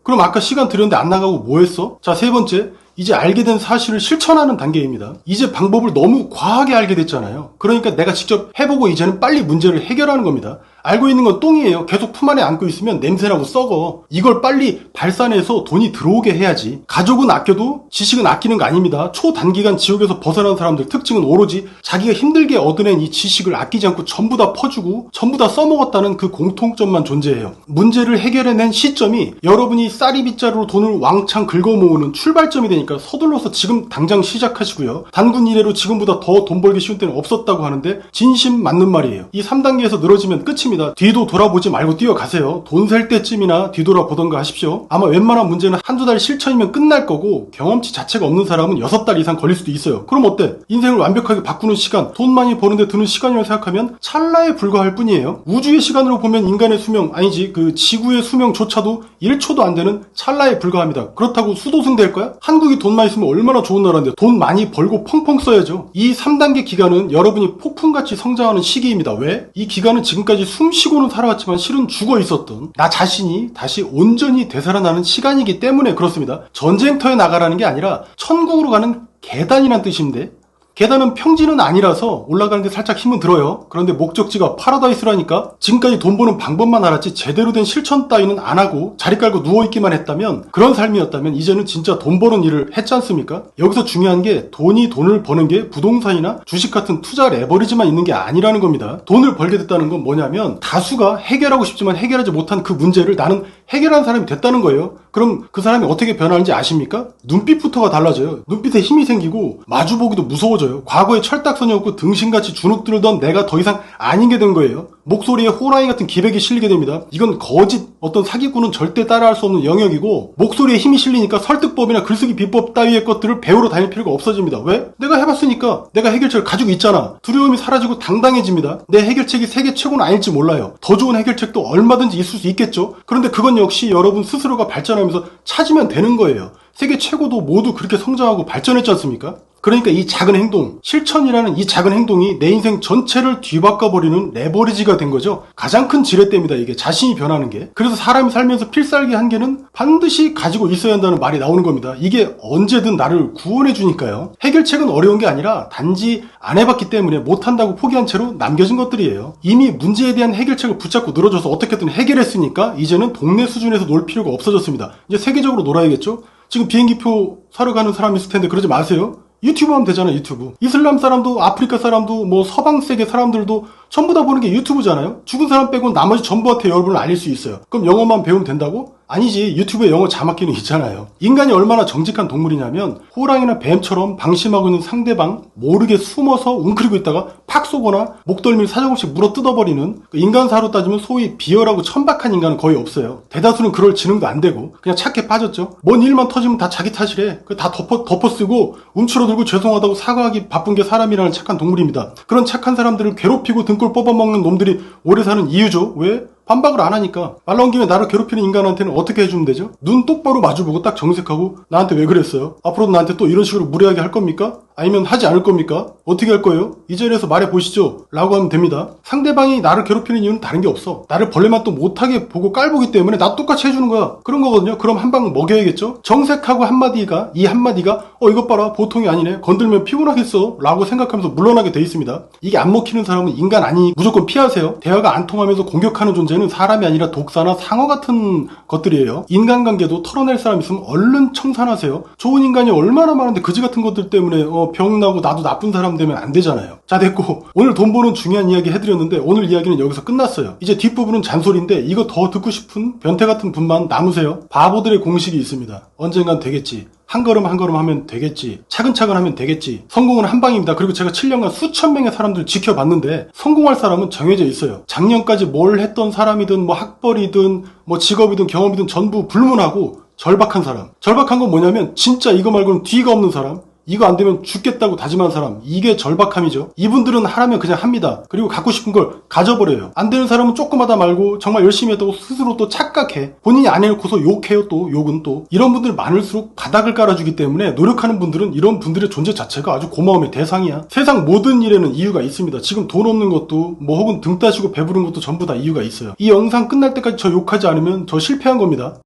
그럼 아까 시간 들였는데 안 나가고 뭐 했어? 자, 세 번째, 이제 알게 된 사실을 실천하는 단계입니다. 이제 방법을 너무 과하게 알게 됐잖아요. 그러니까 내가 직접 해보고 이제는 빨리 문제를 해결하는 겁니다. 알고 있는 건 똥이에요. 계속 품 안에 안고 있으면 냄새나고 썩어. 이걸 빨리 발산해서 돈이 들어오게 해야지. 가족은 아껴도 지식은 아끼는 거 아닙니다. 초단기간 지옥에서 벗어난 사람들 특징은 오로지 자기가 힘들게 얻어낸 이 지식을 아끼지 않고 전부 다 퍼주고 전부 다 써먹었다는 그 공통점만 존재해요. 문제를 해결해낸 시점이 여러분이 쌀이 빗자루로 돈을 왕창 긁어모으는 출발점이 되니까 서둘러서 지금 당장 시작하시고요. 단군 이래로 지금보다 더 돈 벌기 쉬운 때는 없었다고 하는데 진심 맞는 말이에요. 이 3단계에서 늘어지면 끝입니다. 뒤도 돌아보지 말고 뛰어가세요. 돈 셀 때쯤이나 뒤돌아보던가 하십시오. 아마 웬만한 문제는 한두 달 실천이면 끝날 거고 경험치 자체가 없는 사람은 6달 이상 걸릴 수도 있어요. 그럼 어때? 인생을 완벽하게 바꾸는 시간, 돈 많이 버는데 드는 시간이라고 생각하면 찰나에 불과할 뿐이에요. 우주의 시간으로 보면 인간의 수명, 아니지 그 지구의 수명조차도 1초도 안 되는 찰나에 불과합니다. 그렇다고 수도승 될 거야? 한국이 돈 많이 쓰면 얼마나 좋은 나라인데 돈 많이 벌고 펑펑 써야죠. 이 3단계 기간은 여러분이 폭풍같이 성장하는 시기입니다. 왜? 이 기간은 지금까지 숨쉬고는 살아왔지만 실은 죽어 있었던 나 자신이 다시 온전히 되살아나는 시간이기 때문에 그렇습니다. 전쟁터에 나가라는 게 아니라 천국으로 가는 계단이란 뜻인데, 계단은 평지는 아니라서 올라가는데 살짝 힘은 들어요. 그런데 목적지가 파라다이스라니까 지금까지 돈 버는 방법만 알았지 제대로 된 실천 따위는 안 하고 자리 깔고 누워있기만 했다면, 그런 삶이었다면 이제는 진짜 돈 버는 일을 했지 않습니까? 여기서 중요한 게 돈을 버는 게 부동산이나 주식 같은 투자 레버리지만 있는 게 아니라는 겁니다. 돈을 벌게 됐다는 건 뭐냐면 다수가 해결하고 싶지만 해결하지 못한 그 문제를 나는 해결한 사람이 됐다는 거예요. 그럼 그 사람이 어떻게 변하는지 아십니까? 눈빛부터가 달라져요. 눈빛에 힘이 생기고 마주보기도 무서워져요. 과거에 철딱선이 없고 등신같이 주눅 들던 내가 더 이상 아닌 게 된 거예요. 목소리에 호랑이 같은 기백이 실리게 됩니다. 이건 거짓, 어떤 사기꾼은 절대 따라할 수 없는 영역이고, 목소리에 힘이 실리니까 설득법이나 글쓰기 비법 따위의 것들을 배우러 다닐 필요가 없어집니다. 왜? 내가 해봤으니까 내가 해결책을 가지고 있잖아. 두려움이 사라지고 당당해집니다. 내 해결책이 세계 최고는 아닐지 몰라요. 더 좋은 해결책도 얼마든지 있을 수 있겠죠. 그런데 그건 역시 여러분 스스로가 발전하면서 찾으면 되는 거예요. 세계 최고도 모두 그렇게 성장하고 발전했지 않습니까? 그러니까 이 작은 행동, 실천이라는 이 작은 행동이 내 인생 전체를 뒤바꿔버리는 레버리지가 된 거죠. 가장 큰 지렛대입니다. 이게 자신이 변하는 게. 그래서 사람이 살면서 필살기 한 개는 반드시 가지고 있어야 한다는 말이 나오는 겁니다. 이게 언제든 나를 구원해 주니까요. 해결책은 어려운 게 아니라 단지 안 해봤기 때문에 못한다고 포기한 채로 남겨진 것들이에요. 이미 문제에 대한 해결책을 붙잡고 늘어져서 어떻게든 해결했으니까 이제는 동네 수준에서 놀 필요가 없어졌습니다. 이제 세계적으로 놀아야겠죠? 지금 비행기표 사러 가는 사람 있을 텐데 그러지 마세요. 유튜브 하면 되잖아, 유튜브. 이슬람 사람도, 아프리카 사람도, 뭐 서방 세계 사람들도 전부 다 보는 게 유튜브잖아요. 죽은 사람 빼고 나머지 전부한테 여러분을 알릴 수 있어요. 그럼 영어만 배우면 된다고? 아니지. 유튜브에 영어 자막기는 있잖아요. 인간이 얼마나 정직한 동물이냐면 호랑이나 뱀처럼 방심하고 있는 상대방 모르게 숨어서 웅크리고 있다가 팍 쏘거나 목덜미를 사정없이 물어 뜯어버리는, 인간사로 따지면 소위 비열하고 천박한 인간은 거의 없어요. 대다수는 그럴 지능도 안 되고 그냥 착해 빠졌죠. 뭔 일만 터지면 다 자기 탓이래. 다 덮어쓰고 움츠러들고 죄송하다고 사과하기 바쁜 게 사람이라는 착한 동물입니다. 그런 착한 사람들을 괴롭히고 등골 뽑아먹는 놈들이 오래 사는 이유죠. 왜? 반박을 안 하니까. 말 나온 김에 나를 괴롭히는 인간한테는 어떻게 해주면 되죠? 눈 똑바로 마주보고 딱 정색하고 나한테 왜 그랬어요? 앞으로도 나한테 또 이런 식으로 무례하게 할 겁니까? 아니면 하지 않을 겁니까? 어떻게 할 거예요? 이 자리에서 말해보시죠. 라고 하면 됩니다. 상대방이 나를 괴롭히는 이유는 다른 게 없어. 나를 벌레만 또 못하게 보고 깔보기 때문에 나 똑같이 해주는 거야. 그런 거거든요. 그럼 한 방 먹여야겠죠? 정색하고 한마디가, 이 한마디가 이것 봐라, 보통이 아니네, 건들면 피곤하겠어 라고 생각하면서 물러나게 돼 있습니다. 이게 안 먹히는 사람은 인간 아니니 무조건 피하세요. 대화가 안 통하면서 공격하는 존재는 사람이 아니라 독사나 상어 같은 것들이에요. 인간관계도 털어낼 사람 있으면 얼른 청산하세요. 좋은 인간이 얼마나 많은데 그지 같은 것들 때문에 병 나고 나도 나쁜 사람 되면 안 되잖아요. 자, 됐고 오늘 돈 버는 중요한 이야기 해드렸는데 오늘 이야기는 여기서 끝났어요. 이제 뒷부분은 잔소리인데 이거 더 듣고 싶은 변태 같은 분만 남으세요. 바보들의 공식이 있습니다. 언젠간 되겠지. 한 걸음 한 걸음 하면 되겠지. 차근차근 하면 되겠지. 성공은 한 방입니다. 그리고 제가 7년간 수천 명의 사람들을 지켜봤는데 성공할 사람은 정해져 있어요. 작년까지 뭘 했던 사람이든 뭐 학벌이든 뭐 직업이든 경험이든 전부 불문하고 절박한 사람. 절박한 건 뭐냐면 진짜 이거 말고는 뒤가 없는 사람. 이거 안 되면 죽겠다고 다짐한 사람. 이게 절박함이죠. 이분들은 하라면 그냥 합니다. 그리고 갖고 싶은 걸 가져버려요. 안 되는 사람은 조금 하다 말고 정말 열심히 했다고 스스로 또 착각해. 본인이 안 해놓고서 욕해요. 또 욕은 또. 이런 분들 많을수록 바닥을 깔아주기 때문에 노력하는 분들은 이런 분들의 존재 자체가 아주 고마움의 대상이야. 세상 모든 일에는 이유가 있습니다. 지금 돈 없는 것도 뭐 혹은 등 따시고 배부른 것도 전부 다 이유가 있어요. 이 영상 끝날 때까지 저 욕하지 않으면 저 실패한 겁니다.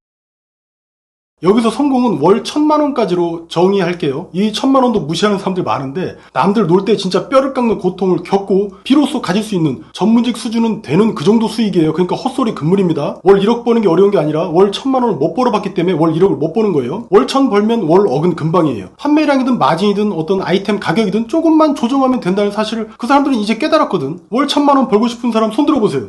여기서 성공은 월 1,000만원까지로 정의할게요. 이 1,000만원도 무시하는 사람들 많은데 남들 놀 때 진짜 뼈를 깎는 고통을 겪고 비로소 가질 수 있는 전문직 수준은 되는 그 정도 수익이에요. 그러니까 헛소리 금물입니다. 월 1억 버는 게 어려운 게 아니라 월 1,000만원을 못 벌어봤기 때문에 월 1억을 못 버는 거예요. 월 1,000 벌면 월 억은 금방이에요. 판매량이든 마진이든 어떤 아이템 가격이든 조금만 조정하면 된다는 사실을 그 사람들은 이제 깨달았거든. 월 1,000만원 벌고 싶은 사람 손 들어보세요.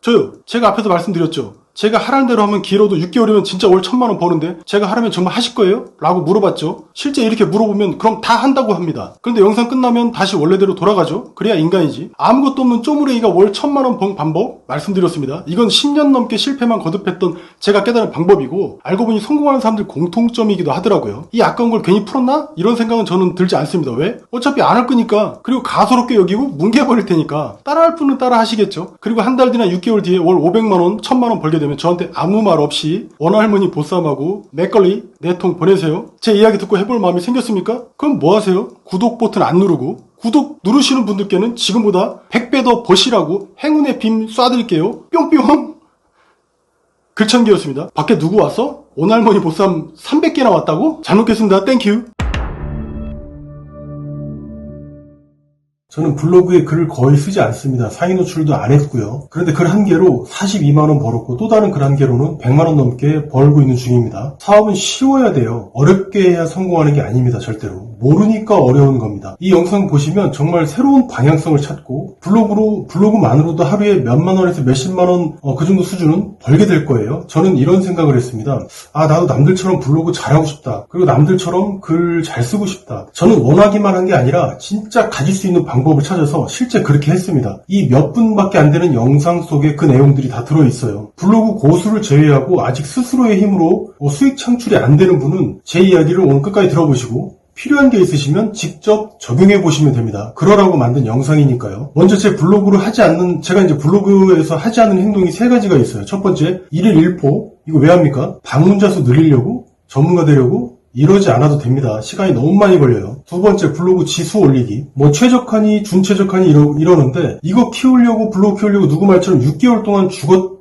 저요. 제가 앞에서 말씀드렸죠. 제가 하라는 대로 하면 길어도 6개월이면 진짜 월 1,000만원 버는데 제가 하라면 정말 하실 거예요? 라고 물어봤죠. 실제 이렇게 물어보면 그럼 다 한다고 합니다. 그런데 영상 끝나면 다시 원래대로 돌아가죠. 그래야 인간이지. 아무것도 없는 쪼무레기가 월 1,000만원 번 방법 말씀드렸습니다. 이건 10년 넘게 실패만 거듭했던 제가 깨달은 방법이고 알고 보니 성공하는 사람들 공통점이기도 하더라고요. 이 아까운 걸 괜히 풀었나? 이런 생각은 저는 들지 않습니다. 왜? 어차피 안 할 거니까. 그리고 가소롭게 여기고 뭉개버릴 테니까 따라할 분은 따라 하시겠죠. 그리고 한 달 뒤나 6개월 뒤에 월 500만원, 1,000만원 벌게 되면 저한테 아무 말 없이 원할머니 보쌈하고 맥걸리 4통 보내세요. 제 이야기 듣고 해볼 마음이 생겼습니까? 그럼 뭐 하세요? 구독 버튼 안 누르고 구독 누르시는 분들께는 지금보다 100배 더 버시라고 행운의 빔 쏴드릴게요. 뿅뿅. 글천기였습니다. 밖에 누구 왔어? 원할머니 보쌈 300개나 왔다고? 잘 먹겠습니다. 땡큐. 저는 블로그에 글을 거의 쓰지 않습니다. 상위 노출도 안 했고요. 그런데 글 한 개로 42만원 벌었고 또 다른 글 한 개로는 100만원 넘게 벌고 있는 중입니다. 사업은 쉬워야 돼요. 어렵게 해야 성공하는 게 아닙니다. 절대로. 모르니까 어려운 겁니다. 이 영상 보시면 정말 새로운 방향성을 찾고 블로그만으로도 하루에 몇만 원에서 몇십만 원 그 정도 수준은 벌게 될 거예요. 저는 이런 생각을 했습니다. 나도 남들처럼 블로그 잘하고 싶다. 그리고 남들처럼 글 잘 쓰고 싶다. 저는 원하기만 한 게 아니라 진짜 가질 수 있는 방법을 찾아서 실제 그렇게 했습니다. 이 몇 분밖에 안 되는 영상 속에 그 내용들이 다 들어있어요. 블로그 고수를 제외하고 아직 스스로의 힘으로 수익 창출이 안 되는 분은 제 이야기를 오늘 끝까지 들어보시고 필요한 게 있으시면 직접 적용해 보시면 됩니다. 그러라고 만든 영상이니까요. 먼저 제 제가 이제 블로그에서 하지 않는 행동이 3가지가 있어요. 첫 번째, 1일 1포. 이거 왜 합니까? 방문자 수 늘리려고? 전문가 되려고? 이러지 않아도 됩니다. 시간이 너무 많이 걸려요. 두 번째, 블로그 지수 올리기. 뭐 최적하니 준최적하니 이러는데 이거 키우려고 블로그 키우려고 누구 말처럼 6개월 동안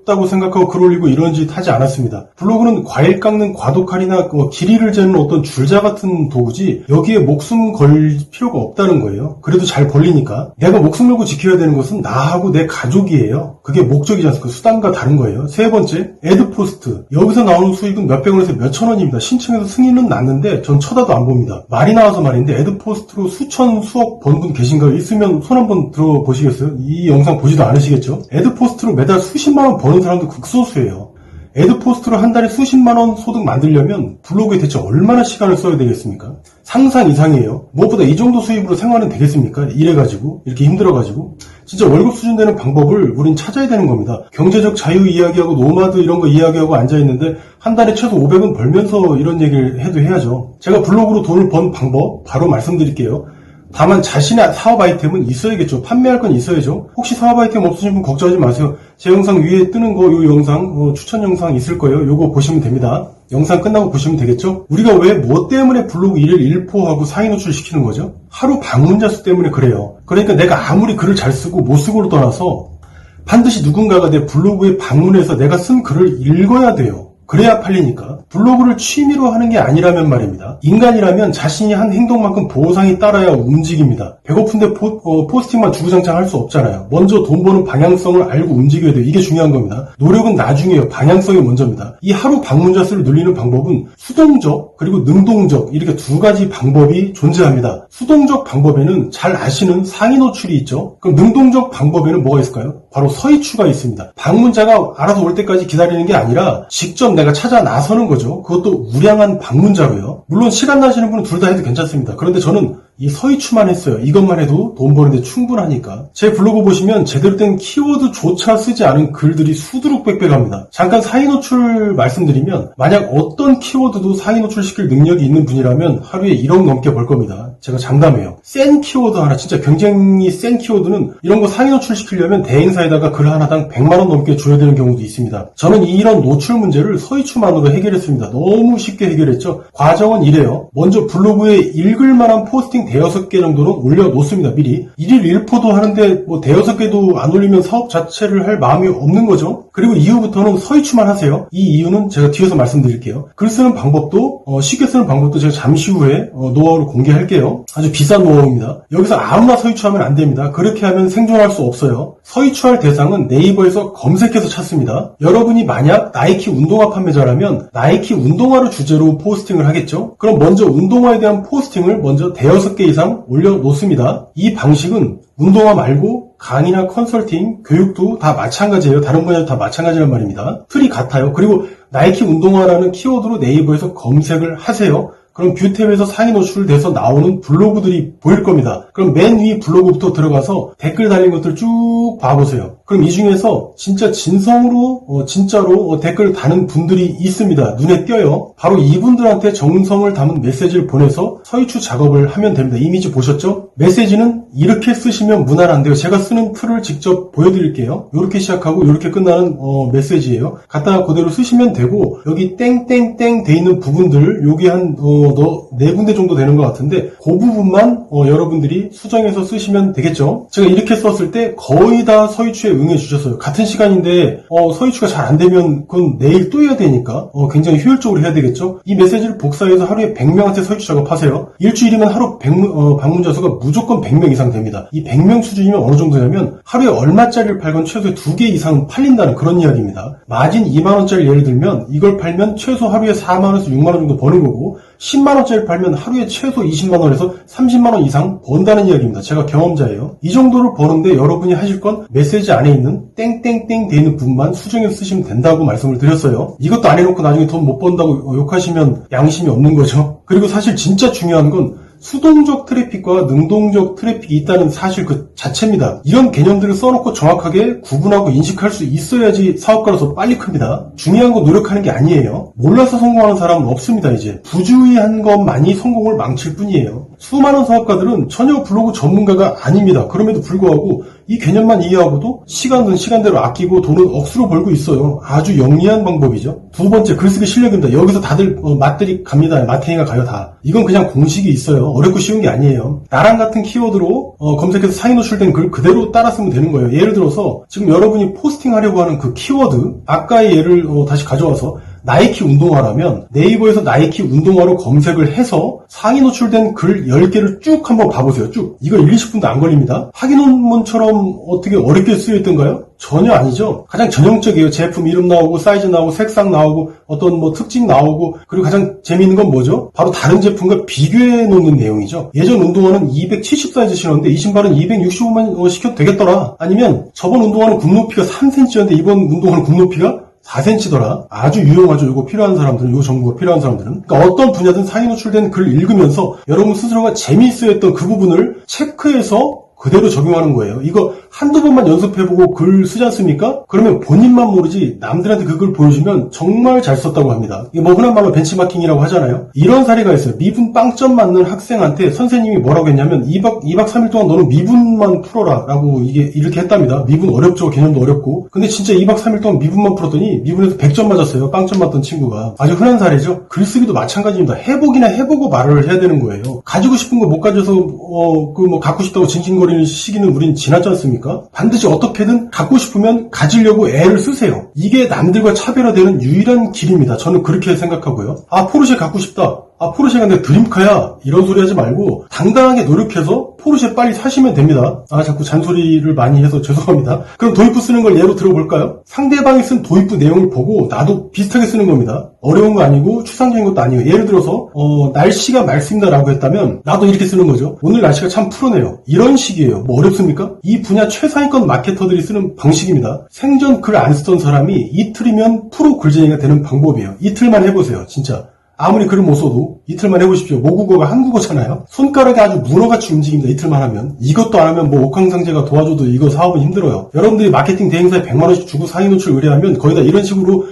어렵다고 생각하고 글 올리고 이런 짓 하지 않았습니다. 블로그는 과일 깎는 과도칼이나 길이를 재는 어떤 줄자 같은 도구지 여기에 목숨 걸 필요가 없다는 거예요. 그래도 잘 벌리니까. 내가 목숨 걸고 지켜야 되는 것은 나하고 내 가족이에요. 그게 목적이지 않습니까? 수단과 다른 거예요. 세 번째, 애드포스트. 여기서 나오는 수익은 몇백 원에서 몇천 원입니다. 신청해서 승인은 났는데 전 쳐다도 안 봅니다. 말이 나와서 말인데 애드포스트로 수천 수억 번 분 계신가요? 있으면 손 한번 들어보시겠어요? 이 영상 보지도 않으시겠죠? 애드포스트로 매달 수십만 원 버는 사람도 극소수예요. 애드포스트로 한 달에 수십만 원 소득 만들려면 블로그에 대체 얼마나 시간을 써야 되겠습니까? 상상 이상이에요. 무엇보다 이 정도 수입으로 생활은 되겠습니까? 이래가지고 이렇게 힘들어가지고 진짜 월급 수준 되는 방법을 우린 찾아야 되는 겁니다. 경제적 자유 이야기하고 노마드 이런 거 이야기하고 앉아있는데 한 달에 최소 500은 벌면서 이런 얘기를 해도 해야죠. 제가 블로그로 돈을 번 방법 바로 말씀드릴게요. 다만 자신의 사업 아이템은 있어야겠죠. 판매할 건 있어야죠. 혹시 사업 아이템 없으신 분 걱정하지 마세요. 제 영상 위에 뜨는 거 요 영상 추천 영상 있을 거예요. 요거 보시면 됩니다. 영상 끝나고 보시면 되겠죠. 우리가 왜 뭐 때문에 블로그 1일 1포하고 상위 노출시키는 거죠? 하루 방문자 수 때문에 그래요. 그러니까 내가 아무리 글을 잘 쓰고 못 쓰고를 떠나서 반드시 누군가가 내 블로그에 방문해서 내가 쓴 글을 읽어야 돼요. 그래야 팔리니까. 블로그를 취미로 하는 게 아니라면 말입니다. 인간이라면 자신이 한 행동만큼 보상이 따라야 움직입니다. 배고픈데 포스팅만 주구장창 할 수 없잖아요. 먼저 돈 버는 방향성을 알고 움직여야 돼요. 이게 중요한 겁니다. 노력은 나중이에요. 방향성이 먼저입니다. 이 하루 방문자 수를 늘리는 방법은 수동적 그리고 능동적 이렇게 두 가지 방법이 존재합니다. 수동적 방법에는 잘 아시는 상위 노출이 있죠. 그럼 능동적 방법에는 뭐가 있을까요? 바로 서이추가 있습니다. 방문자가 알아서 올 때까지 기다리는 게 아니라 직접 내가 찾아 나서는 거죠. 그것도 우량한 방문자로요. 물론 시간 나시는 분은 둘 다 해도 괜찮습니다. 그런데 저는 이 서이추만 했어요. 이것만 해도 돈 버는데 충분하니까. 제 블로그 보시면 제대로 된 키워드조차 쓰지 않은 글들이 수두룩 빽빽합니다. 잠깐 상위 노출 말씀드리면 만약 어떤 키워드도 상위 노출시킬 능력이 있는 분이라면 하루에 1억 넘게 벌 겁니다. 제가 장담해요. 센 키워드 하나, 진짜 굉장히 센 키워드는 이런 거 상위 노출시키려면 대행사에다가 글 하나당 100만 원 넘게 줘야 되는 경우도 있습니다. 저는 이런 노출 문제를 서이추만으로 해결했습니다. 너무 쉽게 해결했죠. 과정은 이래요. 먼저 블로그에 읽을 만한 포스팅 대여섯 개 정도는 올려놓습니다. 미리. 1일 1포도 하는데 뭐 대여섯 개도 안 올리면 사업 자체를 할 마음이 없는 거죠. 그리고 이후부터는 서이추만 하세요. 이 이유는 제가 뒤에서 말씀드릴게요. 글 쓰는 방법도 쉽게 쓰는 방법도 제가 잠시 후에 노하우를 공개할게요. 아주 비싼 노하우입니다. 여기서 아무나 서이추하면 안 됩니다. 그렇게 하면 생존할 수 없어요. 서이추할 대상은 네이버에서 검색해서 찾습니다. 여러분이 만약 나이키 운동화 판매자라면 나이키 운동화를 주제로 포스팅을 하겠죠. 그럼 먼저 운동화에 대한 포스팅을 먼저 대여섯 개 이상 올려놓습니다. 이 방식은 운동화 말고 강의나 컨설팅, 교육도 다 마찬가지예요. 다른 분야도 다 마찬가지란 말입니다. 틀이 같아요. 그리고 나이키 운동화라는 키워드로 네이버에서 검색을 하세요. 그럼 뷰탭에서 상위 노출돼서 나오는 블로그들이 보일 겁니다. 그럼 맨 위 블로그부터 들어가서 댓글 달린 것들 쭉 봐보세요. 그럼 이 중에서 진짜 진성으로 진짜로 댓글 다는 분들이 있습니다. 눈에 띄어요. 바로 이분들한테 정성을 담은 메시지를 보내서 서이추 작업을 하면 됩니다. 이미지 보셨죠? 메시지는 이렇게 쓰시면 무난한데요. 제가 쓰는 틀을 직접 보여드릴게요. 이렇게 시작하고 이렇게 끝나는 메시지예요. 갖다가 그대로 쓰시면 되고 여기 땡땡땡 돼 있는 부분들 여기 한 네 군데 정도 되는 것 같은데 그 부분만 여러분들이 수정해서 쓰시면 되겠죠. 제가 이렇게 썼을 때 거의 다 서이추에 응해 주셨어요. 같은 시간인데 서이추가 잘 안 되면 그건 내일 또 해야 되니까 굉장히 효율적으로 해야 되겠죠. 이 메시지를 복사해서 하루에 100명한테 서이추 작업하세요. 일주일이면 하루 방문자 수가 무조건 100명 이상 됩니다. 이 100명 수준이면 어느 정도냐면 하루에 얼마짜리를 팔건 최소 2개 이상 팔린다는 그런 이야기입니다. 마진 2만원짜리 예를 들면 이걸 팔면 최소 하루에 4만원에서 6만원 정도 버는 거고 10만원짜리 팔면 하루에 최소 20만원에서 30만원 이상 번다는 이야기입니다. 제가 경험자예요. 이 정도를 버는데 여러분이 하실 건 메시지 안에 있는 땡땡땡 돼 있는 부분만 수정해서 쓰시면 된다고 말씀을 드렸어요. 이것도 안 해놓고 나중에 돈 못 번다고 욕하시면 양심이 없는 거죠. 그리고 사실 진짜 중요한 건 수동적 트래픽과 능동적 트래픽이 있다는 사실 그 자체입니다. 이런 개념들을 써놓고 정확하게 구분하고 인식할 수 있어야지 사업가로서 빨리 큽니다. 중요한 건 노력하는 게 아니에요. 몰라서 성공하는 사람은 없습니다. 이제 부주의한 것만이 성공을 망칠 뿐이에요. 수많은 사업가들은 전혀 블로그 전문가가 아닙니다. 그럼에도 불구하고 이 개념만 이해하고도 시간은 시간대로 아끼고 돈은 억수로 벌고 있어요. 아주 영리한 방법이죠. 두 번째, 글쓰기 실력입니다. 여기서 다들 맛들이 갑니다. 마탱이가 가요 다. 이건 그냥 공식이 있어요. 어렵고 쉬운 게 아니에요. 나랑 같은 키워드로 검색해서 상위 노출된 글 그대로 따라 쓰면 되는 거예요. 예를 들어서 지금 여러분이 포스팅하려고 하는 그 키워드, 아까의 예를 다시 가져와서 나이키 운동화라면 네이버에서 나이키 운동화로 검색을 해서 상위 노출된 글 10개를 쭉 한번 봐보세요. 쭉. 이거 1, 20분도 안 걸립니다. 학위 논문처럼 어떻게 어렵게 쓰여있던가요? 전혀 아니죠. 가장 전형적이에요. 제품 이름 나오고 사이즈 나오고 색상 나오고 어떤 특징 나오고, 그리고 가장 재미있는 건 뭐죠? 바로 다른 제품과 비교해 놓는 내용이죠. 예전 운동화는 270 사이즈 신었는데 이 신발은 265만 시켜도 되겠더라. 아니면 저번 운동화는 굽높이가 3cm였는데 이번 운동화는 굽높이가 4cm더라. 아주 유용하죠. 이거 필요한 사람들은, 이 정보가 필요한 사람들은. 그러니까 어떤 분야든 상위 노출된 글을 읽으면서 여러분 스스로가 재미있어 했던 그 부분을 체크해서 그대로 적용하는 거예요. 이거 한두 번만 연습해보고 글 쓰지 않습니까? 그러면 본인만 모르지 남들한테 그 글 보여주면 정말 잘 썼다고 합니다. 이게 흔한 말로 벤치마킹이라고 하잖아요. 이런 사례가 있어요. 미분 빵점 맞는 학생한테 선생님이 뭐라고 했냐면 2박 3일 동안 너는 미분만 풀어라 라고 이렇게 했답니다. 미분 어렵죠. 개념도 어렵고. 근데 진짜 2박 3일 동안 미분만 풀었더니 미분에서 100점 맞았어요. 빵점 맞던 친구가. 아주 흔한 사례죠. 글쓰기도 마찬가지입니다. 해보기나 해보고 말을 해야 되는 거예요. 가지고 싶은 거 못 가져서 갖고 싶다고 징징거리는 시기는 우린 지났지 않습니까? 반드시 어떻게든 갖고 싶으면 가지려고 애를 쓰세요. 이게 남들과 차별화되는 유일한 길입니다. 저는 그렇게 생각하고요. 포르쉐 갖고 싶다. 포르쉐가 내 드림카야. 이런 소리 하지 말고 당당하게 노력해서 포르쉐 빨리 사시면 됩니다. 자꾸 잔소리를 많이 해서 죄송합니다. 그럼 도입부 쓰는 걸 예로 들어볼까요? 상대방이 쓴 도입부 내용을 보고 나도 비슷하게 쓰는 겁니다. 어려운 거 아니고 추상적인 것도 아니에요. 예를 들어서 날씨가 맑습니다 라고 했다면 나도 이렇게 쓰는 거죠. 오늘 날씨가 참 푸르네요. 이런 식이에요. 어렵습니까? 이 분야 최상위권 마케터들이 쓰는 방식입니다. 생전 글 안 쓰던 사람이 이틀이면 프로 글쟁이가 되는 방법이에요. 이틀만 해보세요. 진짜. 아무리 글을 못 써도 이틀만 해보십시오. 모국어가 한국어잖아요. 손가락이 아주 문어같이 움직입니다. 이틀만 하면. 이것도 안 하면 옥황상제가 도와줘도 이거 사업은 힘들어요. 여러분들이 마케팅 대행사에 100만원씩 주고 상위 노출 의뢰하면 거의 다 이런 식으로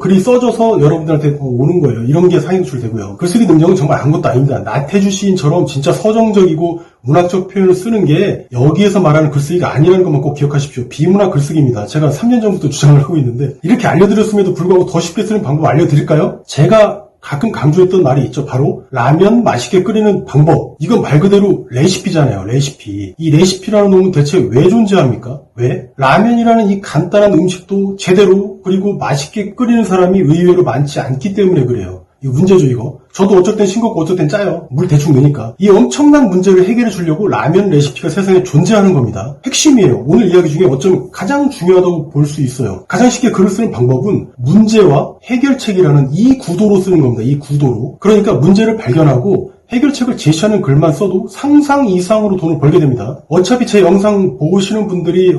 글이 써져서 여러분들한테 오는 거예요. 이런 게 상위 노출 되고요. 글쓰기 능력은 정말 아무것도 아닙니다. 나태주 시인처럼 진짜 서정적이고 문학적 표현을 쓰는 게 여기에서 말하는 글쓰기가 아니라는 것만 꼭 기억하십시오. 비문학 글쓰기입니다. 제가 3년 전부터 주장을 하고 있는데 이렇게 알려드렸음에도 불구하고 더 쉽게 쓰는 방법 알려드릴까요? 제가 가끔 강조했던 말이 있죠. 바로 라면 맛있게 끓이는 방법. 이건 말 그대로 레시피잖아요. 레시피. 이 레시피라는 놈은 대체 왜 존재합니까? 왜? 라면이라는 이 간단한 음식도 제대로 그리고 맛있게 끓이는 사람이 의외로 많지 않기 때문에 그래요. 이거 문제죠, 이거. 저도 어쩔 땐 싱겁고 어쩔 땐 짜요. 물 대충 넣으니까. 이 엄청난 문제를 해결해 주려고 라면 레시피가 세상에 존재하는 겁니다. 핵심이에요. 오늘 이야기 중에 어쩌면 가장 중요하다고 볼 수 있어요. 가장 쉽게 글을 쓰는 방법은 문제와 해결책이라는 이 구도로 쓰는 겁니다. 이 구도로. 그러니까 문제를 발견하고 해결책을 제시하는 글만 써도 상상 이상으로 돈을 벌게 됩니다. 어차피 제 영상 보시는 분들이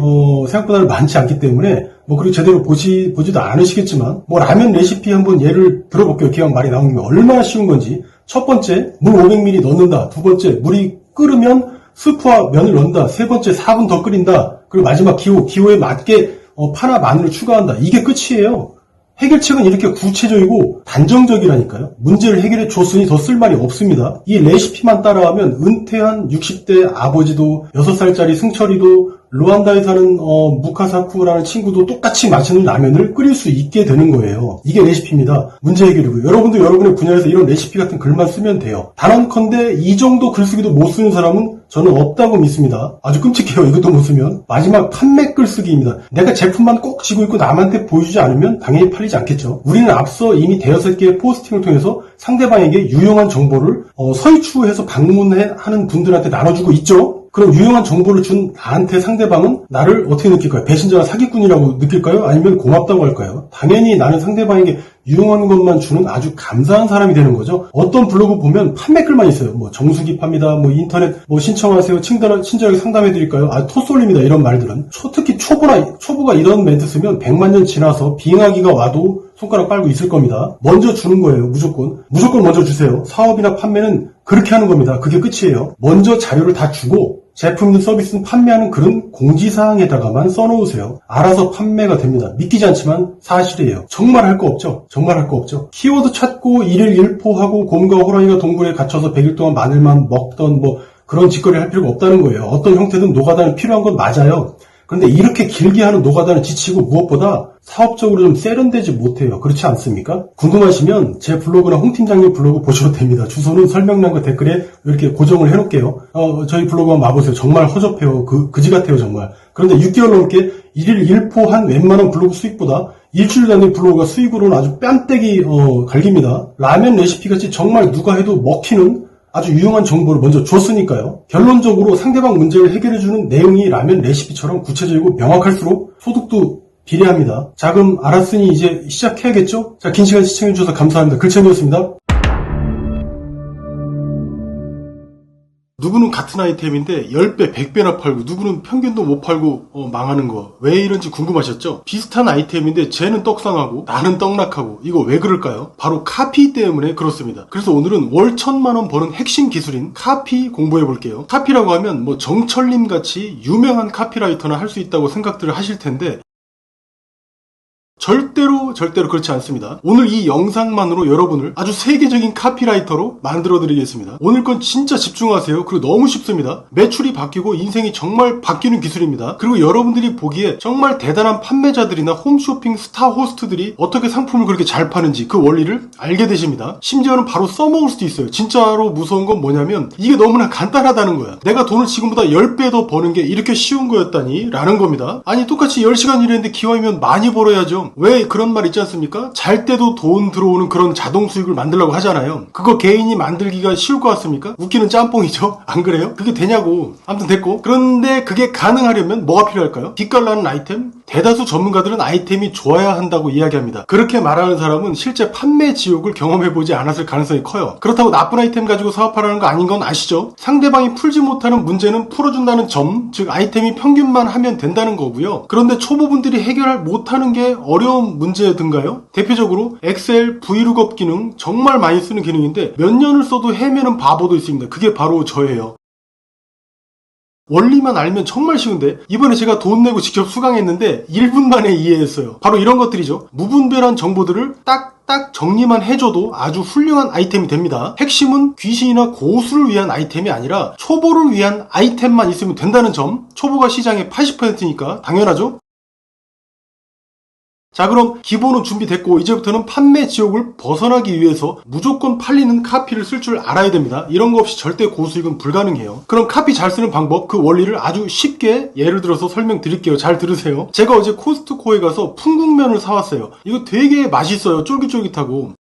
생각보다 많지 않기 때문에 그리고 제대로 보지도 않으시겠지만 라면 레시피 한번 예를 들어볼게요. 기왕 말이 나온 김에 얼마나 쉬운 건지. 첫 번째, 물 500ml 넣는다. 두 번째, 물이 끓으면 스프와 면을 넣는다. 세 번째, 4분 더 끓인다. 그리고 마지막 기호에 맞게 파나 마늘을 추가한다. 이게 끝이에요. 해결책은 이렇게 구체적이고 단정적이라니까요. 문제를 해결해 줬으니 더 쓸 말이 없습니다. 이 레시피만 따라하면 은퇴한 60대 아버지도 6살짜리 승철이도 루안다에 사는 무카사쿠라는 친구도 똑같이 맛있는 라면을 끓일 수 있게 되는 거예요. 이게 레시피입니다. 문제 해결이고요. 여러분도 여러분의 분야에서 이런 레시피 같은 글만 쓰면 돼요. 단언컨대 이 정도 글쓰기도 못 쓰는 사람은 저는 없다고 믿습니다. 아주 끔찍해요. 이것도 못 쓰면. 마지막 판매 글쓰기입니다. 내가 제품만 꼭 쥐고 있고 남한테 보여주지 않으면 당연히 팔리지 않겠죠. 우리는 앞서 이미 5-6개의 포스팅을 통해서 상대방에게 유용한 정보를 서이추해서 방문하는 분들한테 나눠주고 있죠. 그럼 유용한 정보를 준 나한테 상대방은 나를 어떻게 느낄까요? 배신자나 사기꾼이라고 느낄까요? 아니면 고맙다고 할까요? 당연히 나는 상대방에게 유용한 것만 주는 아주 감사한 사람이 되는 거죠. 어떤 블로그 보면 판매글만 있어요. 정수기 팝니다. 인터넷 신청하세요. 친절하게 상담해드릴까요? 토쏠립니다. 이런 말들은. 특히 초보가 이런 멘트 쓰면 100만 년 지나서 빙하기가 와도 손가락 빨고 있을 겁니다. 먼저 주는 거예요. 무조건 먼저 주세요. 사업이나 판매는 그렇게 하는 겁니다. 그게 끝이에요. 먼저 자료를 다 주고 제품이든 서비스는 판매하는 글은 공지사항에다가만 써놓으세요. 알아서 판매가 됩니다. 믿기지 않지만 사실이에요. 정말 할 거 없죠? 키워드 찾고 일일 일포하고 곰과 호랑이가 동굴에 갇혀서 100일 동안 마늘만 먹던 그런 짓거리 할 필요가 없다는 거예요. 어떤 형태든 노가다는 필요한 건 맞아요. 그런데 이렇게 길게 하는 노가다는 지치고 무엇보다 사업적으로 좀 세련되지 못해요. 그렇지 않습니까? 궁금하시면 제 블로그나 홍 팀장님 블로그 보셔도 됩니다. 주소는 설명란과 댓글에 이렇게 고정을 해놓을게요. 저희 블로그 한번 와보세요. 정말 허접해요. 그지 같아요, 정말. 그런데 6개월 넘게 일일 1포 한 웬만한 블로그 수익보다 일주일 단위 블로그가 수익으로는 아주 뺨때기 갈깁니다. 라면 레시피같이 정말 누가 해도 먹히는 아주 유용한 정보를 먼저 줬으니까요. 결론적으로 상대방 문제를 해결해주는 내용이 라면 레시피처럼 구체적이고 명확할수록 소득도 비례합니다. 자, 그럼 알았으니 이제 시작해야겠죠? 자, 긴 시간 시청해주셔서 감사합니다. 글채미였습니다. 누구는 같은 아이템인데 10배, 100배나 팔고 누구는 평균도 못 팔고 망하는 거 왜 이런지 궁금하셨죠? 비슷한 아이템인데 쟤는 떡상하고 나는 떡락하고 이거 왜 그럴까요? 바로 카피 때문에 그렇습니다. 그래서 오늘은 월 1000만원 버는 핵심 기술인 카피 공부해 볼게요. 카피라고 하면 뭐 정철님 같이 유명한 카피라이터나 할 수 있다고 생각들을 하실 텐데 절대로 그렇지 않습니다. 오늘 이 영상만으로 여러분을 아주 세계적인 카피라이터로 만들어 드리겠습니다. 오늘 건 진짜 집중하세요. 그리고 너무 쉽습니다. 매출이 바뀌고 인생이 정말 바뀌는 기술입니다. 그리고 여러분들이 보기에 정말 대단한 판매자들이나 홈쇼핑 스타 호스트들이 어떻게 상품을 그렇게 잘 파는지 그 원리를 알게 되십니다. 심지어는 바로 써먹을 수도 있어요. 진짜로 무서운 건 뭐냐면 이게 너무나 간단하다는 거야. 내가 돈을 지금보다 10배 더 버는 게 이렇게 쉬운 거였다니 라는 겁니다. 아니 똑같이 10시간 일했는데 기왕이면 많이 벌어야죠. 왜 그런 말 있지 않습니까? 잘 때도 돈 들어오는 그런 자동 수익을 만들려고 하잖아요. 그거 개인이 만들기가 쉬울 것 같습니까? 웃기는 짬뽕이죠? 안 그래요? 그게 되냐고. 아무튼 됐고. 그런데 그게 가능하려면 뭐가 필요할까요? 빛깔나는 아이템? 대다수 전문가들은 아이템이 좋아야 한다고 이야기합니다. 그렇게 말하는 사람은 실제 판매 지옥을 경험해보지 않았을 가능성이 커요. 그렇다고 나쁜 아이템 가지고 사업하라는 거 아닌 건 아시죠? 상대방이 풀지 못하는 문제는 풀어준다는 점, 즉 아이템이 평균만 하면 된다는 거고요. 그런데 초보분들이 해결 못하는 게 어려운 문제든가요? 대표적으로 엑셀, 브이룩업 기능 정말 많이 쓰는 기능인데 몇 년을 써도 헤매는 바보도 있습니다. 그게 바로 저예요. 원리만 알면 정말 쉬운데 이번에 제가 돈 내고 직접 수강했는데 1분 만에 이해했어요. 바로 이런 것들이죠. 무분별한 정보들을 딱 정리만 해줘도 아주 훌륭한 아이템이 됩니다. 핵심은 귀신이나 고수를 위한 아이템이 아니라 초보를 위한 아이템만 있으면 된다는 점. 초보가 시장의 80%니까 당연하죠. 자, 그럼 기본은 준비됐고 이제부터는 판매 지옥을 벗어나기 위해서 무조건 팔리는 카피를 쓸 줄 알아야 됩니다. 이런 거 없이 절대 고수익은 불가능해요. 그럼 카피 잘 쓰는 방법, 그 원리를 아주 쉽게 예를 들어서 설명드릴게요. 잘 들으세요. 제가 어제 코스트코에 가서 풍국면을 사왔어요. 이거 되게 맛있어요. 쫄깃쫄깃하고.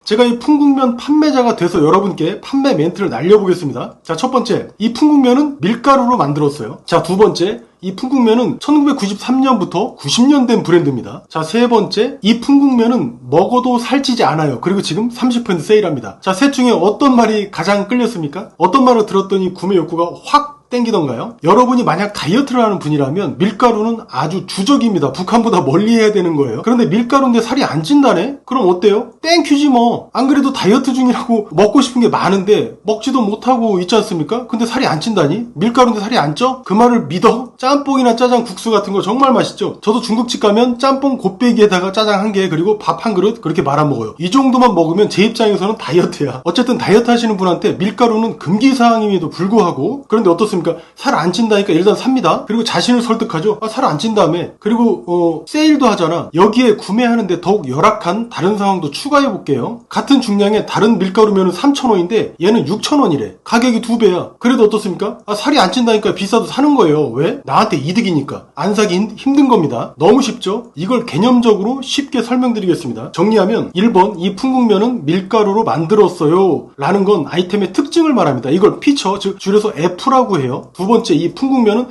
제가 이 풍국면 판매자가 돼서 여러분께 판매 멘트를 날려보겠습니다. 자, 첫 번째, 이 풍국면은 밀가루로 만들었어요. 자, 두 번째, 이 풍국면은 1993년부터 90년 된 브랜드입니다. 자, 세 번째, 이 풍국면은 먹어도 살찌지 않아요. 그리고 지금 30% 세일합니다. 자, 셋 중에 어떤 말이 가장 끌렸습니까? 어떤 말을 들었더니 구매 욕구가 확 땡기던가요? 여러분이 만약 다이어트를 하는 분이라면 밀가루는 아주 주적입니다. 북한보다 멀리 해야 되는 거예요. 그런데 밀가루인데 살이 안 찐다네? 그럼 어때요? 땡큐지 뭐. 안 그래도 다이어트 중이라고 먹고 싶은 게 많은데 먹지도 못하고 있지 않습니까? 근데 살이 안 찐다니? 밀가루인데 살이 안 쪄? 그 말을 믿어? 짬뽕이나 짜장 국수 같은 거 정말 맛있죠? 저도 중국집 가면 짬뽕 곱빼기에다가 짜장 한 개 그리고 밥 한 그릇 그렇게 말아 먹어요. 이 정도만 먹으면 제 입장에서는 다이어트야. 어쨌든 다이어트 하시는 분한테 밀가루는 금기사항임에도 불구하고 그런데 어떻습니까? 살 안 찐다니까 일단 삽니다. 그리고 자신을 설득하죠. 살 안 찐다며. 그리고 세일도 하잖아. 여기에 구매하는데 더욱 열악한 다른 상황도 추가해 볼게요. 같은 중량의 다른 밀가루면은 3,000원인데 얘는 6,000원이래. 가격이 2배야. 그래도 어떻습니까? 살이 안 찐다니까 비싸도 사는 거예요. 왜? 나한테 이득이니까. 안 사기 힘든 겁니다. 너무 쉽죠? 이걸 개념적으로 쉽게 설명드리겠습니다. 정리하면 1번 이 풍국면은 밀가루로 만들었어요 라는 건 아이템의 특징을 말합니다. 이걸 피처, 즉 줄여서 F라고 해요. 두 번째, 이 풍국면은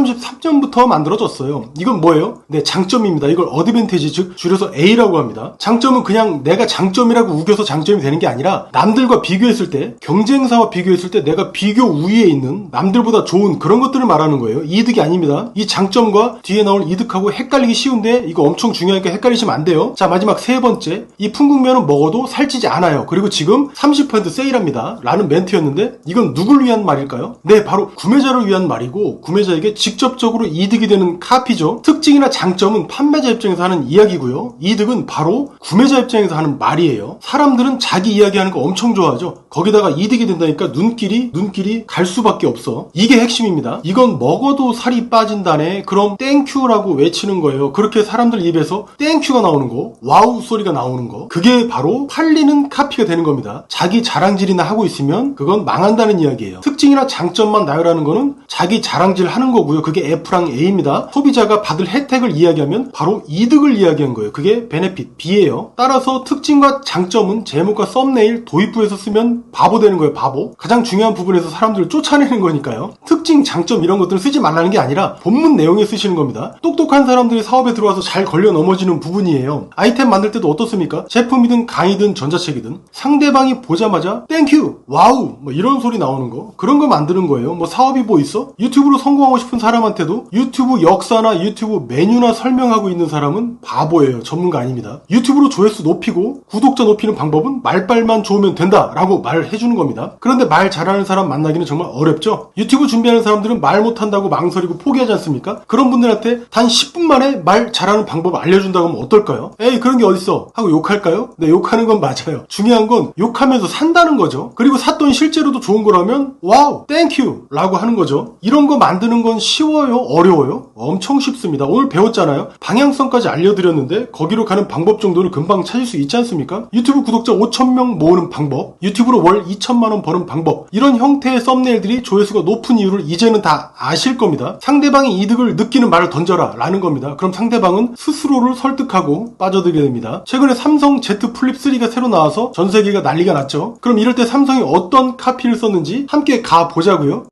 1933년부터 만들어졌어요. 이건 뭐예요? 네, 장점입니다. 이걸 어드밴티지, 즉 줄여서 A라고 합니다. 장점은 그냥 내가 장점이라고 우겨서 장점이 되는 게 아니라 남들과 비교했을 때, 경쟁사와 비교했을 때 내가 비교 우위에 있는 남들보다 좋은 그런 것들을 말하는 거예요. 이득이 아닙니다. 이 장점과 뒤에 나올 이득하고 헷갈리기 쉬운데 이거 엄청 중요하니까 헷갈리시면 안 돼요. 자, 마지막 세 번째, 이 풍국면은 먹어도 살찌지 않아요. 그리고 지금 30% 세일합니다 라는 멘트였는데 이건 누굴 위한 말일까요? 네, 바로 구매자를 위한 말이고 구매자에게 직접적으로 이득이 되는 카피죠. 특징이나 장점은 판매자 입장에서 하는 이야기고요. 이득은 바로 구매자 입장에서 하는 말이에요. 사람들은 자기 이야기하는 거 엄청 좋아하죠. 거기다가 이득이 된다니까 눈길이 갈 수밖에 없어. 이게 핵심입니다. 이건 먹어도 살이 빠진다네. 그럼 땡큐라고 외치는 거예요. 그렇게 사람들 입에서 땡큐가 나오는 거, 와우 소리가 나오는 거, 그게 바로 팔리는 카피가 되는 겁니다. 자기 자랑질이나 하고 있으면 그건 망한다는 이야기예요. 특징이나 장점만 나열하는 거는 자기 자랑질 하는 거고요. 그게 F랑 A입니다. 소비자가 받을 혜택을 이야기하면 바로 이득을 이야기한 거예요. 그게 베네핏 B예요. 따라서 특징과 장점은 제목과 썸네일, 도입부에서 쓰면 바보 되는 거예요. 바보. 가장 중요한 부분에서 사람들을 쫓아내는 거니까요. 특징, 장점 이런 것들을 쓰지 말라는 게 아니라 본문 내용에 쓰시는 겁니다. 똑똑한 사람들이 사업에 들어와서 잘 걸려 넘어지는 부분이에요. 아이템 만들 때도 어떻습니까? 제품이든 강의든 전자책이든 상대방이 보자마자 땡큐, 와우 뭐 이런 소리 나오는 거, 그런 거 만드는 거예요. 뭐 사업이 뭐 있어? 유튜브로 성공하고 싶은 사람한테도 유튜브 역사나 유튜브 메뉴나 설명하고 있는 사람은 바보예요. 전문가 아닙니다. 유튜브로 조회수 높이고 구독자 높이는 방법은 말빨만 좋으면 된다라고 말해주는 겁니다. 그런데 말 잘하는 사람 만나기는 정말 어렵죠. 유튜브 준비하는 사람들은 말 못한다고 망설이고 포기하지 않습니까? 그런 분들한테 단 10분 만에 말 잘하는 방법 알려준다고 하면 어떨까요? 에이 그런 게 어딨어 하고 욕할까요? 네, 욕하는 건 맞아요. 중요한 건 욕하면서 산다는 거죠. 그리고 샀더니 실제로도 좋은 거라면 와우 땡큐 라고 하는 거죠. 이런 거 만드는 건 쉬워요? 어려워요? 엄청 쉽습니다. 오늘 배웠잖아요. 방향성까지 알려드렸는데 거기로 가는 방법 정도는 금방 찾을 수 있지 않습니까? 유튜브 구독자 5,000명 모으는 방법, 유튜브로 월 2천만원 버는 방법, 이런 형태의 썸네일들이 조회수가 높은 이유를 이제는 다 아실 겁니다. 상대방이 이득을 느끼는 말을 던져라 라는 겁니다. 그럼 상대방은 스스로를 설득하고 빠져들게 됩니다. 최근에 삼성 Z 플립 3가 새로 나와서 전 세계가 난리가 났죠. 그럼 이럴 때 삼성이 어떤 카피를 썼는지 함께 가보자고요.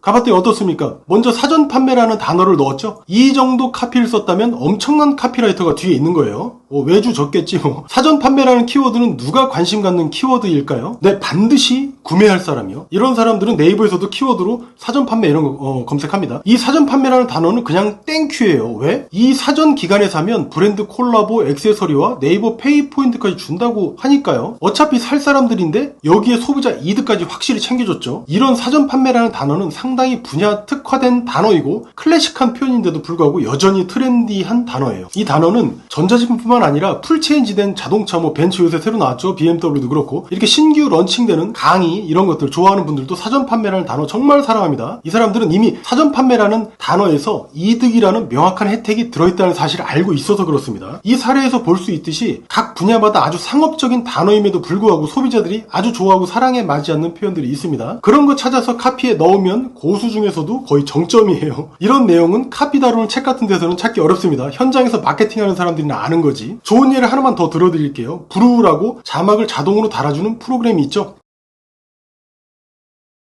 가봤더니 어떻습니까? 먼저 사전 판매라는 단어를 넣었죠? 이 정도 카피를 썼다면 엄청난 카피라이터가 뒤에 있는 거예요. 외주 적겠지 뭐. 사전 판매라는 키워드는 누가 관심 갖는 키워드일까요? 네, 반드시 구매할 사람이요. 이런 사람들은 네이버에서도 키워드로 사전 판매 이런 거 검색합니다. 이 사전 판매라는 단어는 그냥 땡큐예요. 왜? 이 사전 기간에 사면 브랜드 콜라보, 액세서리와 네이버 페이 포인트까지 준다고 하니까요. 어차피 살 사람들인데 여기에 소비자 이득까지 확실히 챙겨줬죠. 이런 사전 판매라는 단어는 상당히 분야 특화된 단어이고 클래식한 표현인데도 불구하고 여전히 트렌디한 단어예요. 이 단어는 전자제품뿐만 아니라 풀체인지된 자동차, 뭐 벤츠 요새 새로 나왔죠. BMW도 그렇고 이렇게 신규 런칭되는 강의 이런 것들 좋아하는 분들도 사전 판매라는 단어 정말 사랑합니다. 이 사람들은 이미 사전 판매라는 단어에서 이득이라는 명확한 혜택이 들어있다는 사실을 알고 있어서 그렇습니다. 이 사례에서 볼 수 있듯이 각 분야마다 아주 상업적인 단어임에도 불구하고 소비자들이 아주 좋아하고 사랑에 맞지 않는 표현들이 있습니다. 그런 거 찾아서 카피에 넣으면 고수 중에서도 거의 정점이에요. 이런 내용은 카피 다루는 책 같은 데서는 찾기 어렵습니다. 현장에서 마케팅하는 사람들이나 아는 거지. 좋은 예를 하나만 더 들어드릴게요. 브루라고 자막을 자동으로 달아주는 프로그램이 있죠.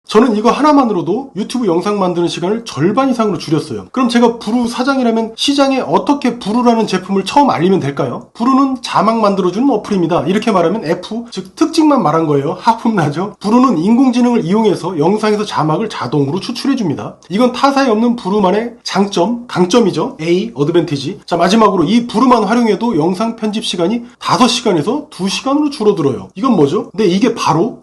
저는 이거 하나만으로도 유튜브 영상 만드는 시간을 절반 이상으로 줄였어요. 그럼 제가 부루 사장이라면 시장에 어떻게 부루라는 제품을 처음 알리면 될까요? 부루는 자막 만들어주는 어플입니다. 이렇게 말하면 F, 즉 특징만 말한 거예요. 하품나죠? 부루는 인공지능을 이용해서 영상에서 자막을 자동으로 추출해줍니다. 이건 타사에 없는 부루만의 장점, 강점이죠. A, 어드밴티지. 자, 마지막으로 이 부루만 활용해도 영상 편집 시간이 5시간에서 2시간으로 줄어들어요. 이건 뭐죠? 근데 이게 바로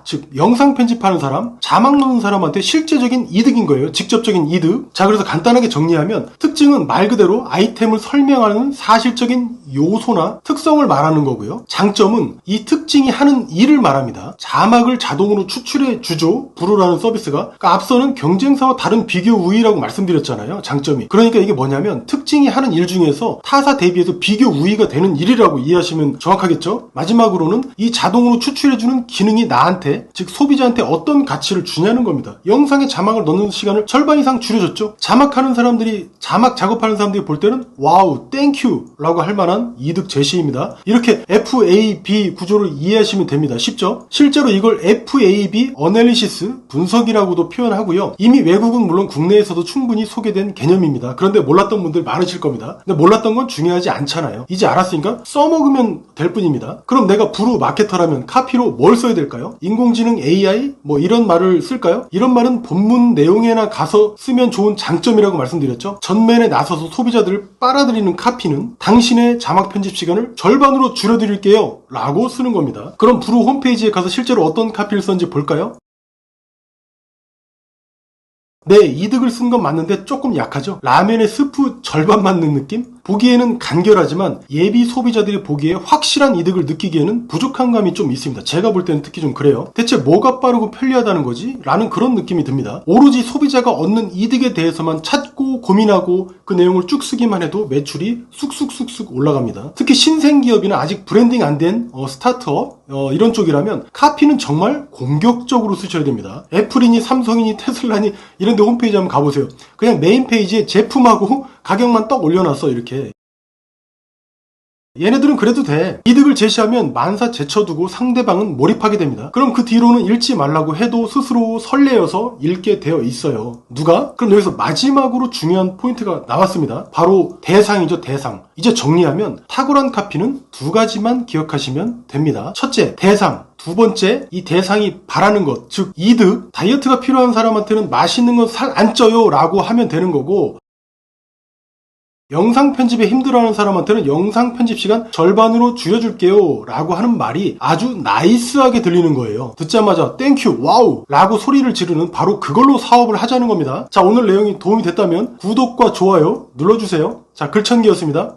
즉 영상 편집하는 사람, 자막 넣는 사람한테 실제적인 이득인 거예요. 직접적인 이득. 자, 그래서 간단하게 정리하면 특징은 말 그대로 아이템을 설명하는 사실적인 요소나 특성을 말하는 거고요. 장점은 이 특징이 하는 일을 말합니다. 자막을 자동으로 추출해 주죠. 부루라는 서비스가. 그러니까 앞서는 경쟁사와 다른 비교 우위라고 말씀드렸잖아요. 장점이. 그러니까 이게 뭐냐면 특징이 하는 일 중에서 타사 대비해서 비교 우위가 되는 일이라고 이해하시면 정확하겠죠. 마지막으로는 이 자동으로 추출해주는 기능이 나한테, 즉 소비자한테 어떤 가치를 주냐는 겁니다. 영상에 자막을 넣는 시간을 절반 이상 줄여줬죠. 자막 작업하는 사람들이 볼 때는 와우, 땡큐 라고 할 만한 이득 제시입니다. 이렇게 FAB 구조를 이해하시면 됩니다. 쉽죠? 실제로 이걸 FAB 어널리시스, 분석이라고도 표현하고요. 이미 외국은 물론 국내에서도 충분히 소개된 개념입니다. 그런데 몰랐던 분들 많으실 겁니다. 근데 몰랐던 건 중요하지 않잖아요. 이제 알았으니까 써먹으면 될 뿐입니다. 그럼 내가 부루 마케터라면 카피로 뭘 써야 될까요? 인공지능 AI? 뭐 이런 말을 쓸까요? 이런 말은 본문 내용에나 가서 쓰면 좋은 장점이라고 말씀드렸죠. 전면에 나서서 소비자들을 빨아들이는 카피는 당신의 자막 편집 시간을 절반으로 줄여드릴게요 라고 쓰는 겁니다. 그럼 부루 홈페이지에 가서 실제로 어떤 카피를 썼는지 볼까요? 네, 이득을 쓴 건 맞는데 조금 약하죠? 라면에 스프 절반 맞는 느낌? 보기에는 간결하지만 예비 소비자들이 보기에 확실한 이득을 느끼기에는 부족한 감이 좀 있습니다. 제가 볼 때는 특히 좀 그래요. 대체 뭐가 빠르고 편리하다는 거지? 라는 그런 느낌이 듭니다. 오로지 소비자가 얻는 이득에 대해서만 찾고 고민하고 그 내용을 쭉 쓰기만 해도 매출이 쑥쑥쑥쑥 올라갑니다. 특히 신생기업이나 아직 브랜딩 안 된 스타트업 이런 쪽이라면 카피는 정말 공격적으로 쓰셔야 됩니다. 애플이니 삼성이니 테슬라니 이런 데 홈페이지 한번 가보세요. 그냥 메인 페이지에 제품하고 가격만 떡 올려놨어 이렇게. 얘네들은 그래도 돼. 이득을 제시하면 만사 제쳐두고 상대방은 몰입하게 됩니다. 그럼 그 뒤로는 읽지 말라고 해도 스스로 설레어서 읽게 되어 있어요. 누가? 그럼 여기서 마지막으로 중요한 포인트가 나왔습니다. 바로 대상이죠, 대상. 이제 정리하면 탁월한 카피는 두 가지만 기억하시면 됩니다. 첫째, 대상. 두 번째, 이 대상이 바라는 것, 즉 이득. 다이어트가 필요한 사람한테는 맛있는 건 살 안 쪄요 라고 하면 되는 거고, 영상 편집에 힘들어하는 사람한테는 영상 편집 시간 절반으로 줄여줄게요 라고 하는 말이 아주 나이스하게 들리는 거예요. 듣자마자 땡큐 와우 라고 소리를 지르는 바로 그걸로 사업을 하자는 겁니다. 자, 오늘 내용이 도움이 됐다면 구독과 좋아요 눌러주세요. 자, 글천기였습니다.